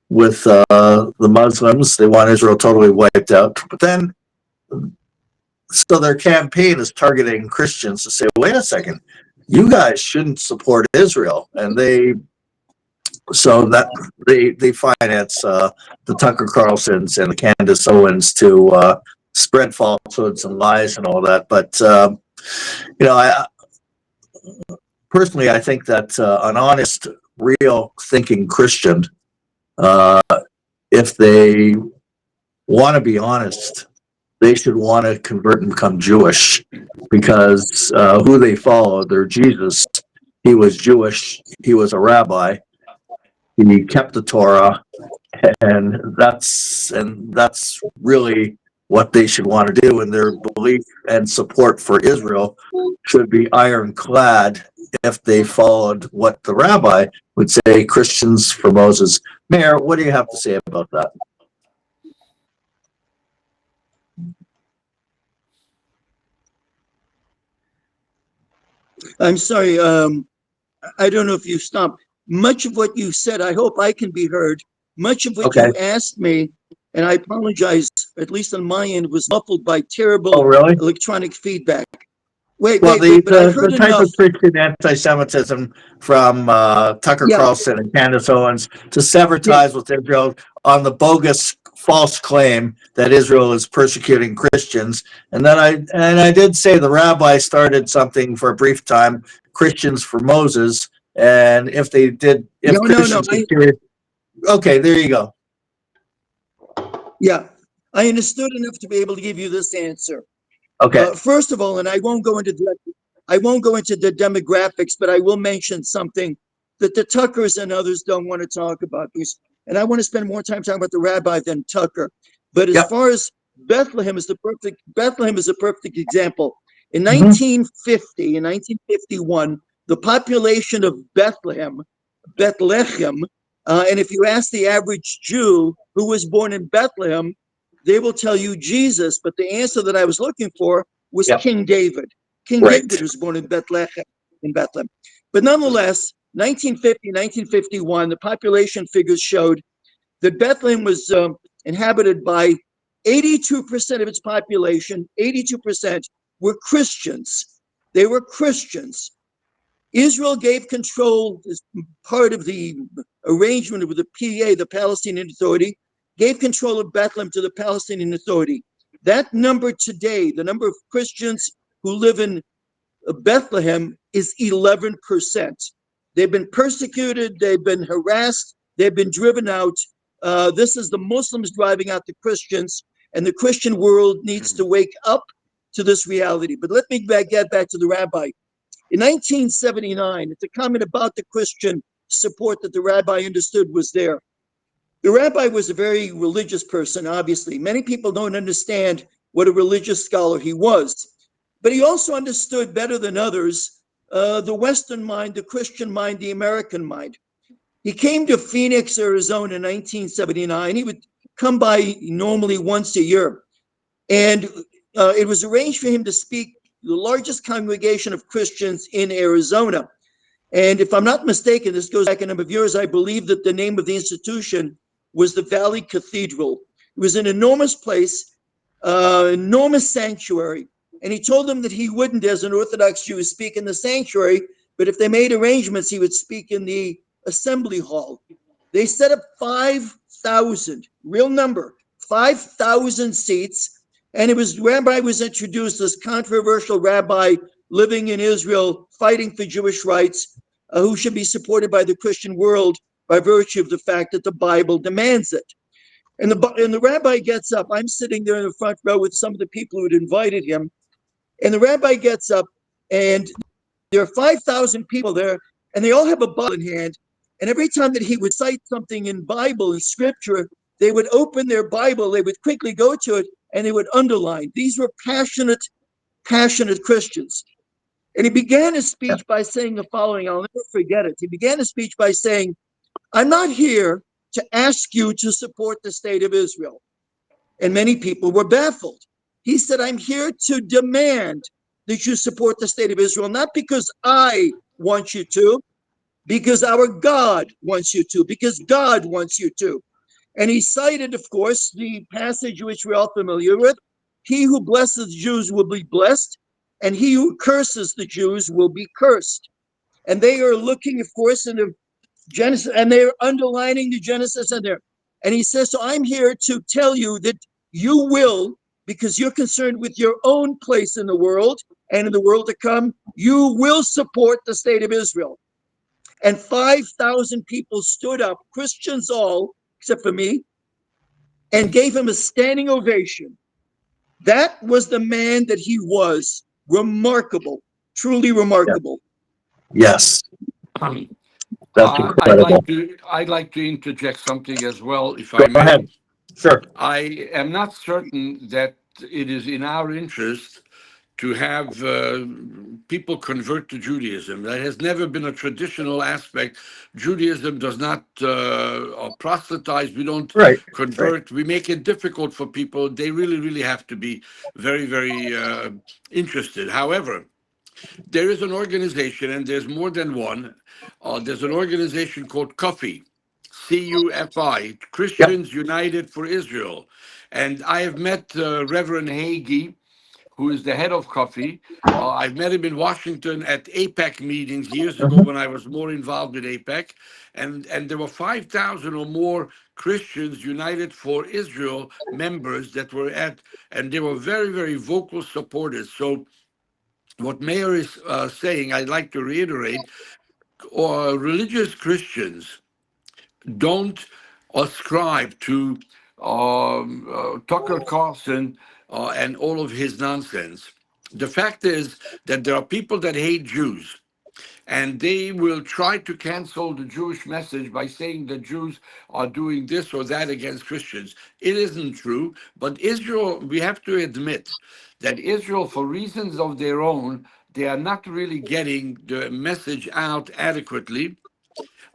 with the Muslims. They want Israel totally wiped out. But then, so their campaign is targeting Christians to say, wait a second, you guys shouldn't support Israel. And they finance the Tucker Carlsons and the Candace Owens to spread falsehoods and lies and all that. But I personally, I think that an honest, real thinking Christian if they want to be honest, they should want to convert and become Jewish, because who they follow, their Jesus, he was Jewish, he was a rabbi, he kept the Torah, and that's really what they should want to do, and their belief and support for Israel should be ironclad if they followed what the rabbi would say, Christians for Moses. Meir, what do you have to say about that? I'm sorry. I don't know if you stopped. Much of what you said, I hope I can be heard. Much of what Okay. you asked me, and I apologize, at least on my end, was muffled by Oh, terrible really? electronic feedback. Wait, Well, but I heard the type enough. of Christian anti-Semitism from Tucker Yeah, Carlson and Candace Owens to sever yeah, ties with Israel on the bogus false claim that Israel is persecuting Christians. And then I did say the rabbi started something for a brief time, Christians for Moses. And if no, no, no. Christians were curious, okay, there you go. Yeah, I understood enough to be able to give you this answer. Okay. First of all, and I won't go into the demographics, but I will mention something that the Tuckers and others don't want to talk about, and I want to spend more time talking about the rabbi than Tucker. But as Yep. far as Bethlehem is a perfect example. In Mhm. 1950, in 1951, the population of Bethlehem, and if you ask the average Jew who was born in Bethlehem, they will tell you Jesus. But the answer that I was looking for was Yep. King David. King Right. David was born in Bethlehem. But nonetheless, 1950, 1951, the population figures showed that Bethlehem was inhabited by 82% of its population, 82% were Christians. They were Christians. Israel gave control as part of the arrangement with the PA, the Palestinian Authority, gave control of Bethlehem to the Palestinian Authority. That number today, the number of Christians who live in Bethlehem, is 11%. They've been persecuted, they've been harassed, they've been driven out. This is the Muslims driving out the Christians, and the Christian world needs to wake up to this reality. But let me get back to the rabbi. In 1979, it's a comment about the Christian support that the rabbi understood was there. The rabbi was a very religious person, obviously. Many people don't understand what a religious scholar he was. But he also understood better than others the Western mind, the Christian mind, the American mind. He came to Phoenix, Arizona in 1979. He would come by normally once a year. And it was arranged for him to speak the largest congregation of Christians in Arizona. And if I'm not mistaken, this goes back a number of years, I believe that the name of the institution was the Valley Cathedral. It was an enormous place, enormous sanctuary. And he told them that he wouldn't, as an Orthodox Jew, speak in the sanctuary, but if they made arrangements, he would speak in the assembly hall. They set up 5,000, real number, 5,000 seats. And Rabbi was introduced, this controversial rabbi living in Israel, fighting for Jewish rights, who should be supported by the Christian world by virtue of the fact that the Bible demands it. And the rabbi gets up. I'm sitting there in the front row with some of the people who had invited him. And the rabbi gets up, and there are 5,000 people there, and they all have a Bible in hand. And every time that he would cite something in Bible and scripture, they would open their Bible, they would quickly go to it, and they would underline. These were passionate Christians. And he began his speech by saying the following. I'll never forget it. He began his speech by saying, I'm not here to ask you to support the state of Israel. And many people were baffled. He said, I'm here to demand that you support the state of Israel, not because I want you to, because our God wants you to, because God wants you to. And he cited, of course, the passage which we're all familiar with. He who blesses the Jews will be blessed, and he who curses the Jews will be cursed. And they are looking, of course, in the Genesis, and they're underlining the Genesis in there. And he says, so I'm here to tell you that you will, because you're concerned with your own place in the world and in the world to come, you will support the state of Israel. And 5,000 people stood up, Christians all, except for me, and gave him a standing ovation. That was the man that he was. Remarkable, truly remarkable. Yes, Um, that's incredible. I'd like to interject something as well, if Go I may. ahead. Sure. I am not certain that it is in our interest to have people convert to Judaism. That has never been a traditional aspect. Judaism does not proselytize. We don't Right. convert. We make it difficult for people. They really, really have to be very, very interested. However, there is an organization, and there's more than one. There's an organization called CUFI, CUFI, Yep. Christians United for Israel. And I have met Reverend Hagee, who is the head of Coffee. I've met him in Washington at APEC meetings years ago Mhm. when I was more involved with APEC. And there were 5,000 or more Christians United for Israel members that were at, and they were very, very vocal supporters. So what Meir is saying, I'd like to reiterate, religious Christians don't ascribe to Tucker Carlson and all of his nonsense. The fact is that there are people that hate Jews, and they will try to cancel the Jewish message by saying that Jews are doing this or that against Christians. It isn't true, but Israel, we have to admit that Israel, for reasons of their own, they are not really getting the message out adequately,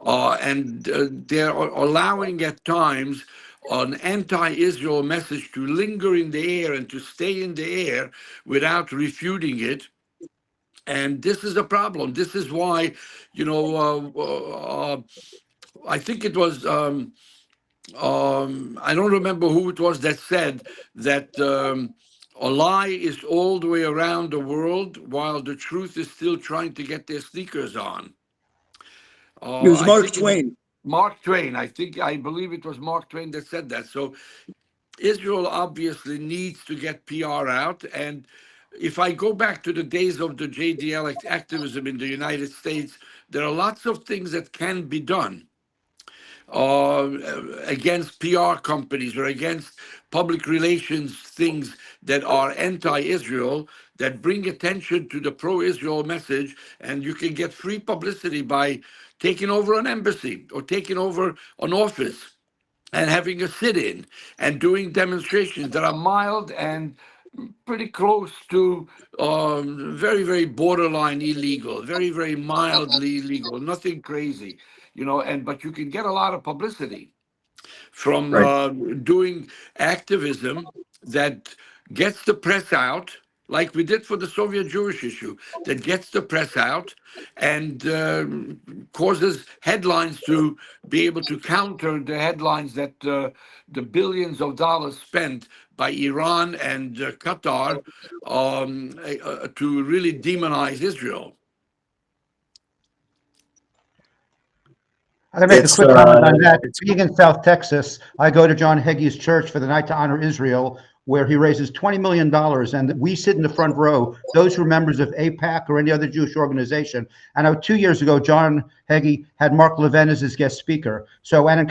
and they're allowing at times an anti-Israel message to linger in the air and to stay in the air without refuting it. And this is a problem. This is why, I think it was, I don't remember who it was that said that a lie is all the way around the world while the truth is still trying to get their sneakers on. It was I Mark think Twain. Mark Twain. I believe it was Mark Twain that said that. So Israel obviously needs to get PR out. And if I go back to the days of the JDL activism in the United States, there are lots of things that can be done against PR companies or against public relations things that are anti-Israel, that bring attention to the pro-Israel message, and you can get free publicity by taking over an embassy or taking over an office and having a sit-in and doing demonstrations that are mild and pretty close to very, very borderline illegal, very, very mildly illegal, nothing crazy, and but you can get a lot of publicity from Right. doing activism that gets the press out, like we did for the Soviet Jewish issue, that gets the press out and causes headlines to be able to counter the headlines that the billions of dollars spent by Iran and Qatar to really demonize Israel. I'm going to make a It's quick comment on that. it's Being in South Texas, I go to John Hagee's church for the Night to Honor Israel, where he raises $20 million, and we sit in the front row, those who are members of AIPAC or any other Jewish organization. And 2 years ago, John Hagee had Mark Levin as his guest speaker. So, and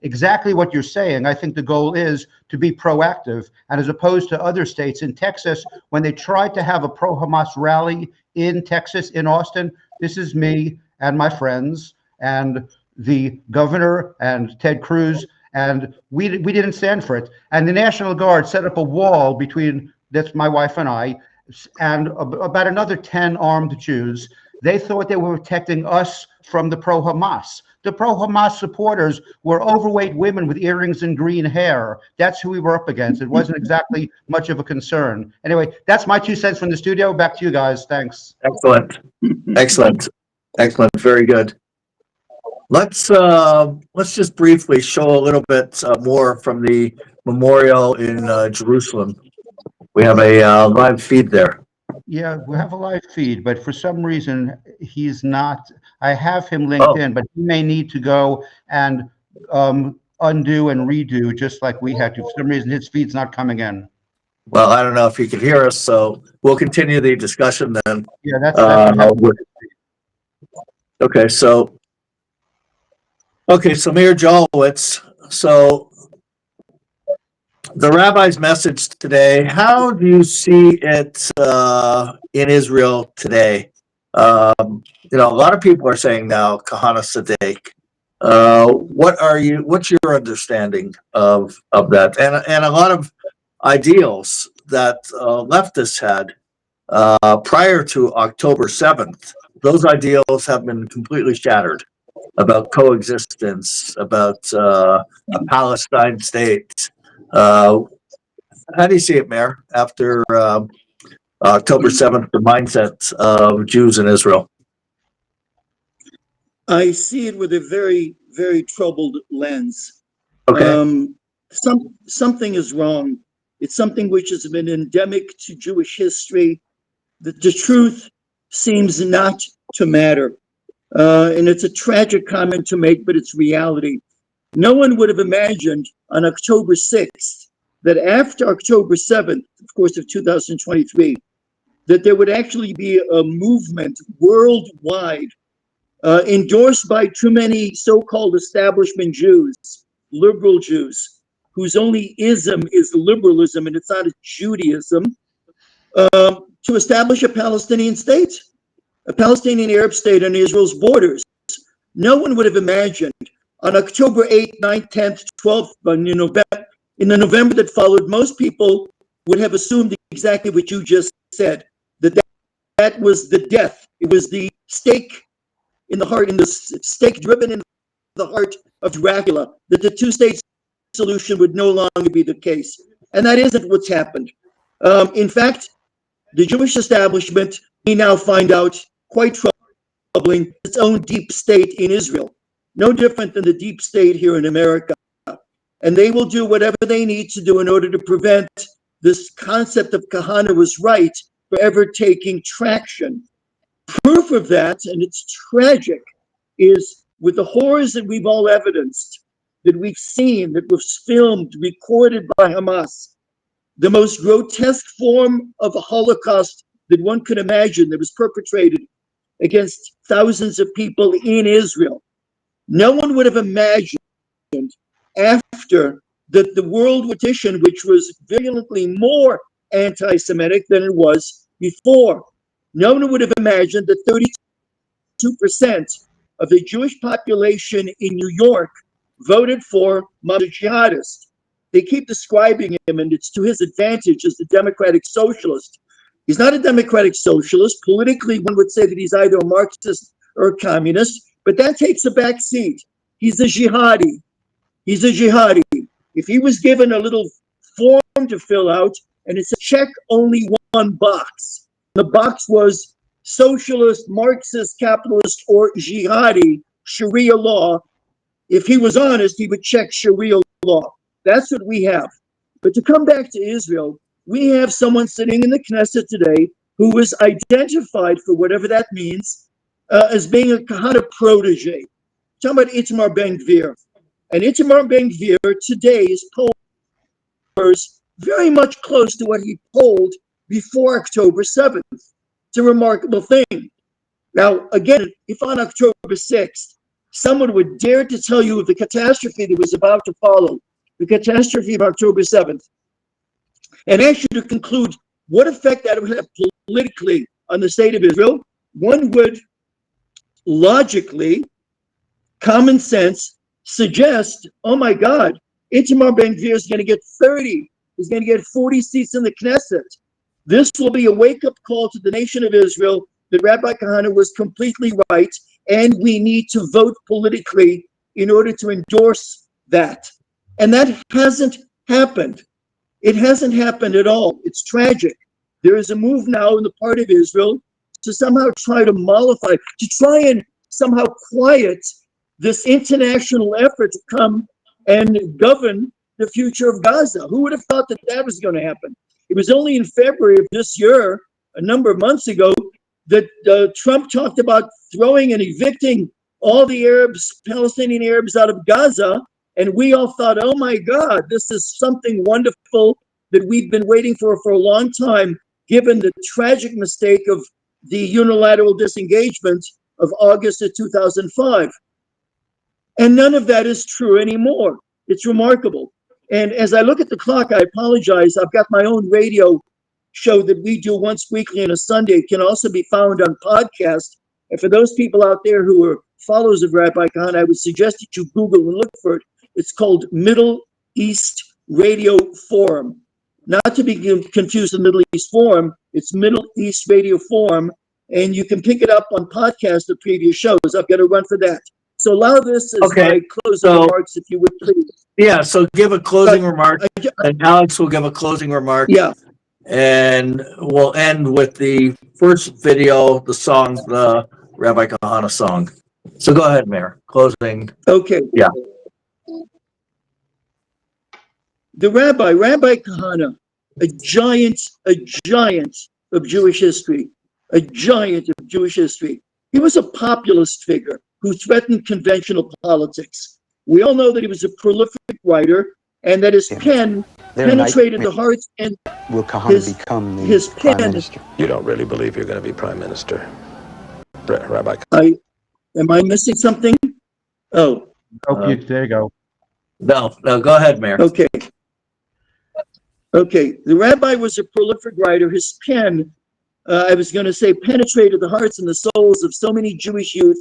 exactly what you're saying, I think the goal is to be proactive. And as opposed to other states, in Texas, when they tried to have a pro-Hamas rally in Texas, in Austin, this is me and my friends and the governor and Ted Cruz, and we didn't stand for it. And the National Guard set up a wall between, that's my wife and I, and about another 10 armed Jews. They thought they were protecting us from the pro-Hamas. The pro-Hamas supporters were overweight women with earrings and green hair. That's who we were up against. It wasn't exactly much of a concern. Anyway, that's my 2 cents from the studio. Back to you guys. Thanks. excellent. Excellent. Excellent. Very good. Let's just briefly show a little bit more from the memorial in Jerusalem. We have a live feed there. Yeah, we have a live feed, but for some reason he's not. I have him linked in, but he may need to go and undo and redo just like we had to. For some reason his feed's not coming in. Well, I don't know if you can hear us, so we'll continue the discussion then. Yeah, that's what happened. Okay, so Mayor Jolowitz, so the rabbi's message today, how do you see it in Israel today? You know, a lot of people are saying now, Kahane Sadek. What's your understanding of that? And a lot of ideals that leftists had prior to October 7th, those ideals have been completely shattered about coexistence, about a Palestine state. How do you see it, Meir, after October 7th, the mindset of Jews in Israel? I see it with a very, very troubled lens. Okay. Something is wrong. It's something which has been endemic to Jewish history. The truth seems not to matter. And it's a tragic comment to make, but it's reality. No one would have imagined on October 6th that after October 7th, of course, of 2023, that there would actually be a movement worldwide endorsed by too many so-called establishment Jews, liberal Jews, whose only ism is liberalism and it's not a Judaism, to establish a Palestinian state, a Palestinian Arab state on Israel's borders. No one would have imagined on October 8th, 9th, 10th, 12th, in the November that followed, most people would have assumed exactly what you just said, that was the death. It was the stake in the heart, in the stake driven in the heart of Dracula, that the two-state solution would no longer be the case. And that isn't what's happened. In fact, the Jewish establishment, we now find out, quite troubling, its own deep state in Israel. No different than the deep state here in America. And they will do whatever they need to do in order to prevent this concept of Kahane was right for ever taking traction. Proof of that, and it's tragic, is with the horrors that we've all evidenced, that we've seen, that was filmed, recorded by Hamas, the most grotesque form of a Holocaust that one could imagine that was perpetrated against thousands of people in Israel. No one would have imagined after that the world petition, which was virulently more anti-Semitic than it was before, no one would have imagined that 32% of the Jewish population in New York voted for Mohammed jihadist. They keep describing him, and it's to his advantage as the democratic socialist. He's not a democratic socialist. Politically, one would say that he's either a Marxist or a communist, but that takes a back seat. He's a jihadi. He's a jihadi. If he was given a little form to fill out, and it's a check only one box, the box was socialist, Marxist, capitalist, or jihadi, Sharia law. If he was honest, he would check Sharia law. That's what we have. But to come back to Israel, we have someone sitting in the Knesset today who was identified, for whatever that means, as being a Kahane protege. Talking about Itamar Ben-Gvir. And Itamar Ben-Gvir today's pollers very much close to what he polled before October 7th. It's a remarkable thing. Now, again, if on October 6th, someone would dare to tell you the catastrophe that was about to follow, the catastrophe of October 7th, and ask you to conclude what effect that would have politically on the state of Israel, one would logically, common sense, suggest, oh my God, Itamar Ben-Gvir is going to get 30, he's going to get 40 seats in the Knesset. This will be a wake-up call to the nation of Israel that Rabbi Kahane was completely right, and we need to vote politically in order to endorse that. And that hasn't happened. It hasn't happened at all. It's tragic. There is a move now in the part of Israel to somehow try to mollify, to try and somehow quiet this international effort to come and govern the future of Gaza. Who would have thought that that was going to happen? It was only in February of this year, a number of months ago, that Trump talked about throwing and evicting all the Arabs, Palestinian Arabs, out of Gaza. And we all thought, oh my God, this is something wonderful that we've been waiting for a long time, given the tragic mistake of the unilateral disengagement of August of 2005. And none of that is true anymore. It's remarkable. And as I look at the clock, I apologize. I've got my own radio show that we do once weekly on a Sunday. It can also be found on podcast. And for those people out there who are followers of Rabbi Kahane, I would suggest that you Google and look for it. It's called Middle East Radio Forum. Not to be confused with Middle East Forum, it's Middle East Radio Forum. And you can pick it up on podcast of previous shows. I've got to run for that. So allow this as my closing remarks, if you would please. Yeah, so give a closing remark, and Alex will give a closing remark. Yeah. And we'll end with the first video, the song, the Rabbi Kahane song. So go ahead, Meir. Closing. Okay. Yeah. The Rabbi Kahane, a giant of Jewish history, a giant of Jewish history. He was a populist figure who threatened conventional politics. We all know that he was a prolific writer and that his pen penetrated the hearts and will Kahane become the prime minister? You don't really believe you're going to be prime minister, Rabbi? Am I missing something? Oh. There you go. No, go ahead, Meir. Okay. The Rabbi was a prolific writer. His pen, I was going to say, penetrated the hearts and the souls of so many Jewish youth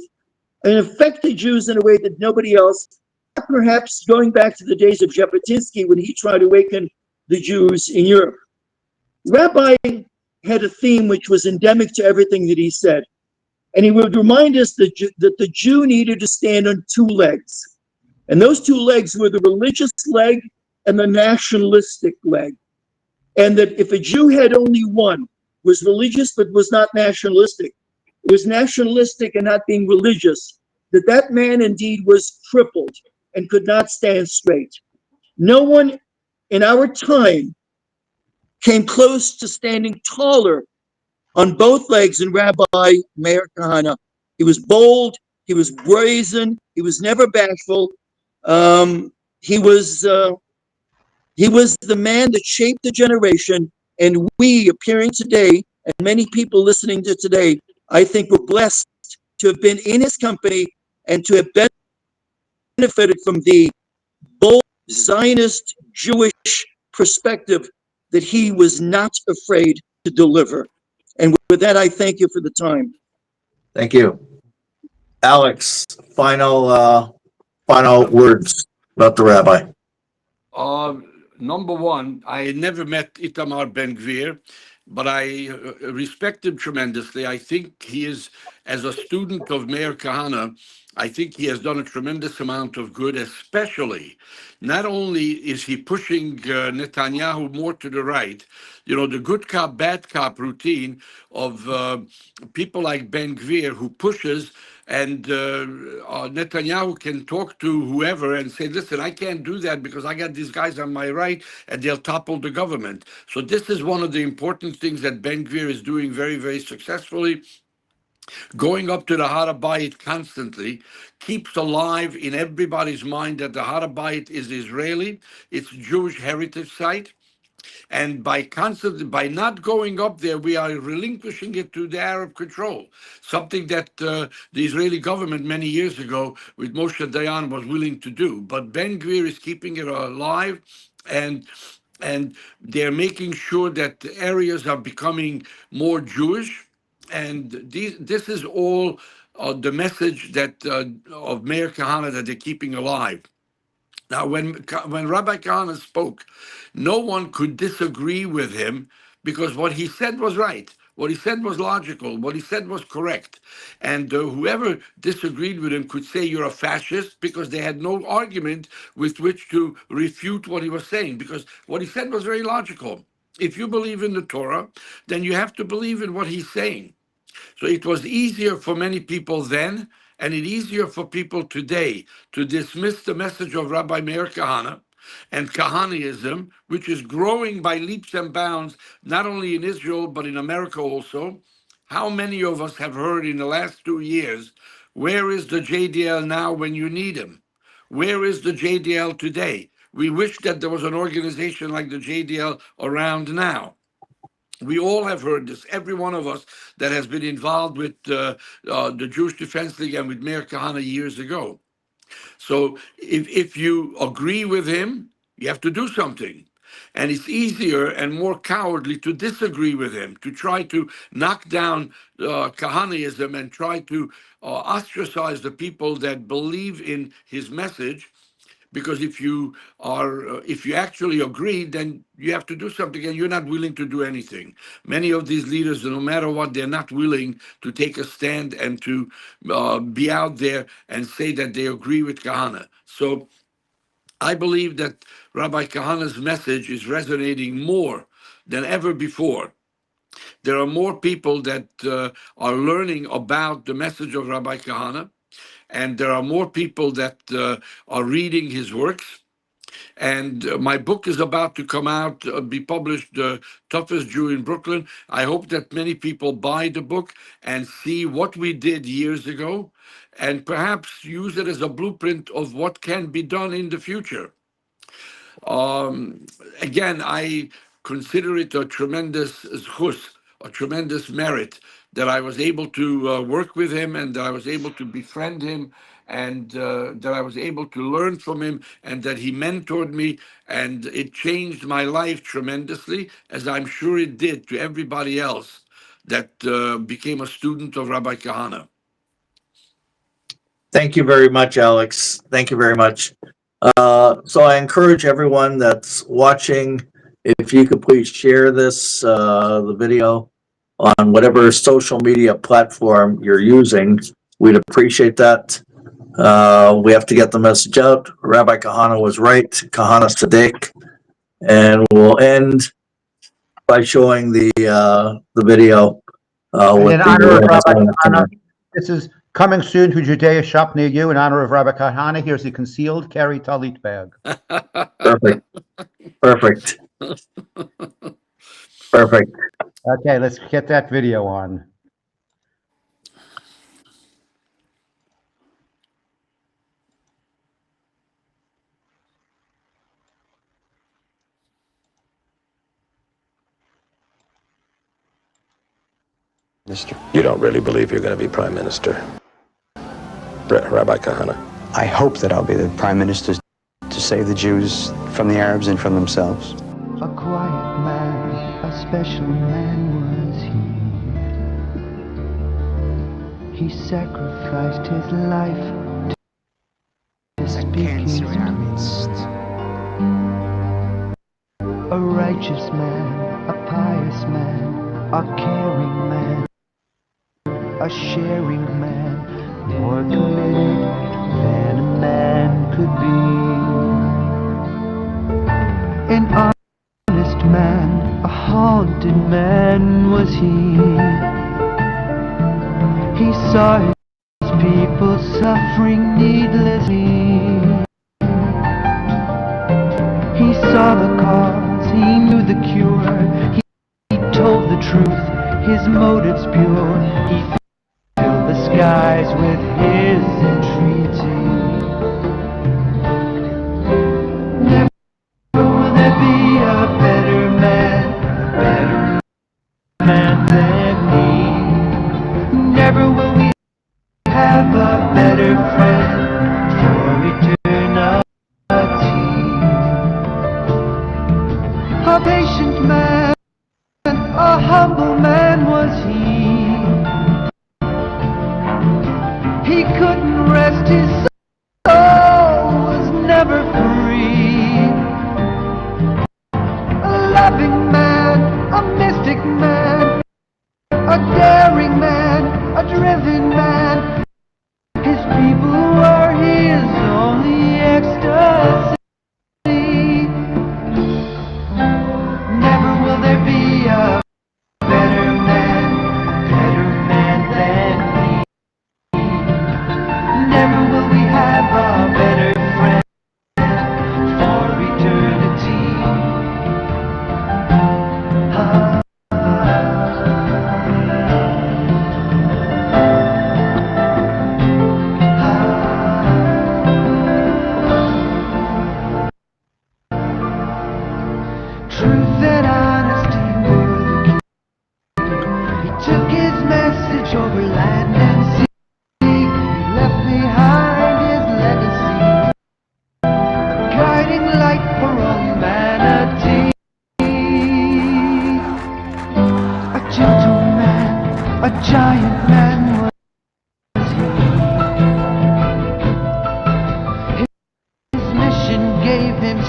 and affected Jews in a way that nobody else, perhaps going back to the days of Jabotinsky when he tried to awaken the Jews in Europe. Rabbi had a theme which was endemic to everything that he said. And he would remind us that the Jew needed to stand on two legs. And those two legs were the religious leg and the nationalistic leg. And that if a Jew had only one, was religious but was not nationalistic, was nationalistic and not being religious, that man indeed was crippled and could not stand straight. No one in our time came close to standing taller on both legs than Rabbi Meir Kahane. He was bold, he was brazen, he was never bashful. He was the man that shaped the generation, and we appearing today, and many people listening to today, I think we're blessed to have been in his company and to have benefited from the bold Zionist Jewish perspective that he was not afraid to deliver. And with that, I thank you for the time. Thank you. Alex, final words about the Rabbi. Number one, I never met Itamar Ben-Gvir, but I respect him tremendously. I think he is, as a student of Meir Kahane, I think he has done a tremendous amount of good, especially, not only is he pushing Netanyahu more to the right, the good cop, bad cop routine of people like Ben-Gvir who pushes, and Netanyahu can talk to whoever and say, listen, I can't do that because I got these guys on my right and they'll topple the government. So this is one of the important things that Ben-Gvir is doing very, very successfully. Going up to the Har HaBayit constantly keeps alive in everybody's mind that the Har HaBayit is Israeli, it's a Jewish heritage site. And by not going up there, we are relinquishing it to the Arab control, something that the Israeli government many years ago with Moshe Dayan was willing to do. But Ben-Gvir is keeping it alive, and they're making sure that the areas are becoming more Jewish. And this is all the message that of Meir Kahane that they're keeping alive. Now, when Rabbi Kahane spoke, no one could disagree with him because what he said was right. What he said was logical. What he said was correct. And whoever disagreed with him could say you're a fascist because they had no argument with which to refute what he was saying, because what he said was very logical. If you believe in the Torah, then you have to believe in what he's saying. So it was easier for many people then, and it's easier for people today to dismiss the message of Rabbi Meir Kahane and Kahaneism, which is growing by leaps and bounds, not only in Israel, but in America also. How many of us have heard in the last 2 years, where is the JDL now when you need him? Where is the JDL today? We wish that there was an organization like the JDL around now. We all have heard this, every one of us that has been involved with the Jewish Defense League and with Meir Kahane years ago. So if you agree with him, You have to do something. And it's easier and more cowardly to disagree with him, to try to knock down Kahaneism and try to ostracize the people that believe in his message. Because if you actually agree, then you have to do something, and you're not willing to do anything. Many of these leaders, no matter what, they're not willing to take a stand and to be out there and say that they agree with Kahane. So I believe that Rabbi Kahane's message is resonating more than ever before. There are more people that are learning about the message of Rabbi Kahane, and there are more people that are reading his works. And my book is about to come out, be published, Toughest Jew in Brooklyn. I hope that many people buy the book and see what we did years ago, and perhaps use it as a blueprint of what can be done in the future. Again, I consider it a tremendous zchus, a tremendous merit that I was able to work with him, and that I was able to befriend him, and that I was able to learn from him, and that he mentored me, and it changed my life tremendously, as I'm sure it did to everybody else that became a student of Rabbi Kahane. Thank you very much, Alex. Thank you very much. So I encourage everyone that's watching, if you could please share this, the video on whatever social media platform you're using. We'd appreciate that. We have to get the message out. Rabbi Kahane was right. Kahane Tzedek. And we'll end by showing the video with in honor of Rabbi the Kahane, this is coming soon to Judea shop near you in honor of Rabbi Kahane. Here's the concealed carry talit bag. Perfect. Perfect. Perfect. Okay, let's get that video on. You don't really believe you're going to be prime minister, Rabbi Kahane? I hope that I'll be the prime minister to save the Jews from the Arabs and from themselves. A quiet man, a special man was he. He sacrificed his life to speak his midst. A righteous man, a pious man, a caring man, a sharing man, more committed than a man could be. An honest man, a haunted man was he. He saw his people suffering needlessly. He saw the cause, he knew the cure, he told the truth, his motives pure. He filled the skies with his entreaty. Never will there be a better man than me. Never will we have a better friend for eternity. A patient man, a humble man was he. He couldn't rest, his soul was never free. A loving man, a mystic man, a daring man, a driven man. His people were his only ecstasy. Never will there be a better man than me. Never will we have a better friend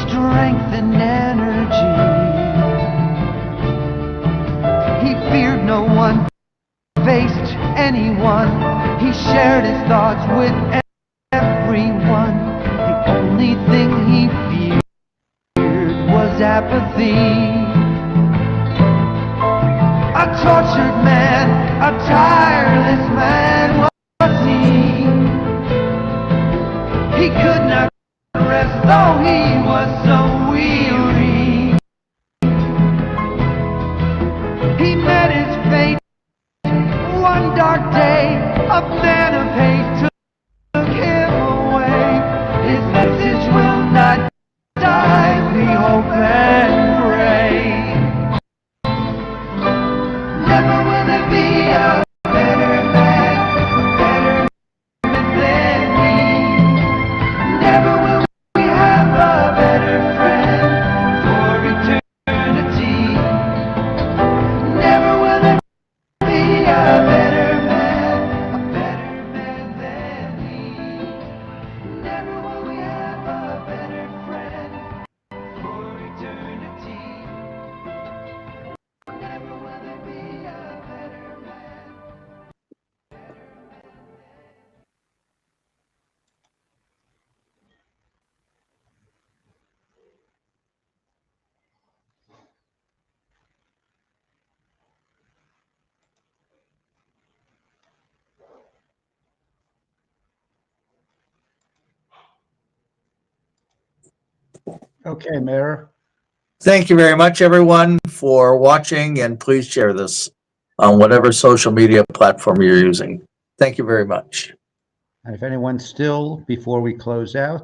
strength and energy. He feared no one, faced anyone. He shared his thoughts with everyone. The only thing he feared was apathy. A tortured man, a tireless man was he. He could not rest though he was so weary. He met his fate one dark day. A man of hate took him away. His message will not die, we hope and pray. Never will there be a better man than me. Never will we have a better friend for eternity. Never will there be a better man than me. Never will we have a better friend for eternity. Never will there be a better man. Okay, Mayor. Thank you very much, everyone, for watching, and please share this on whatever social media platform you're using. Thank you very much. And if anyone still, before we close out,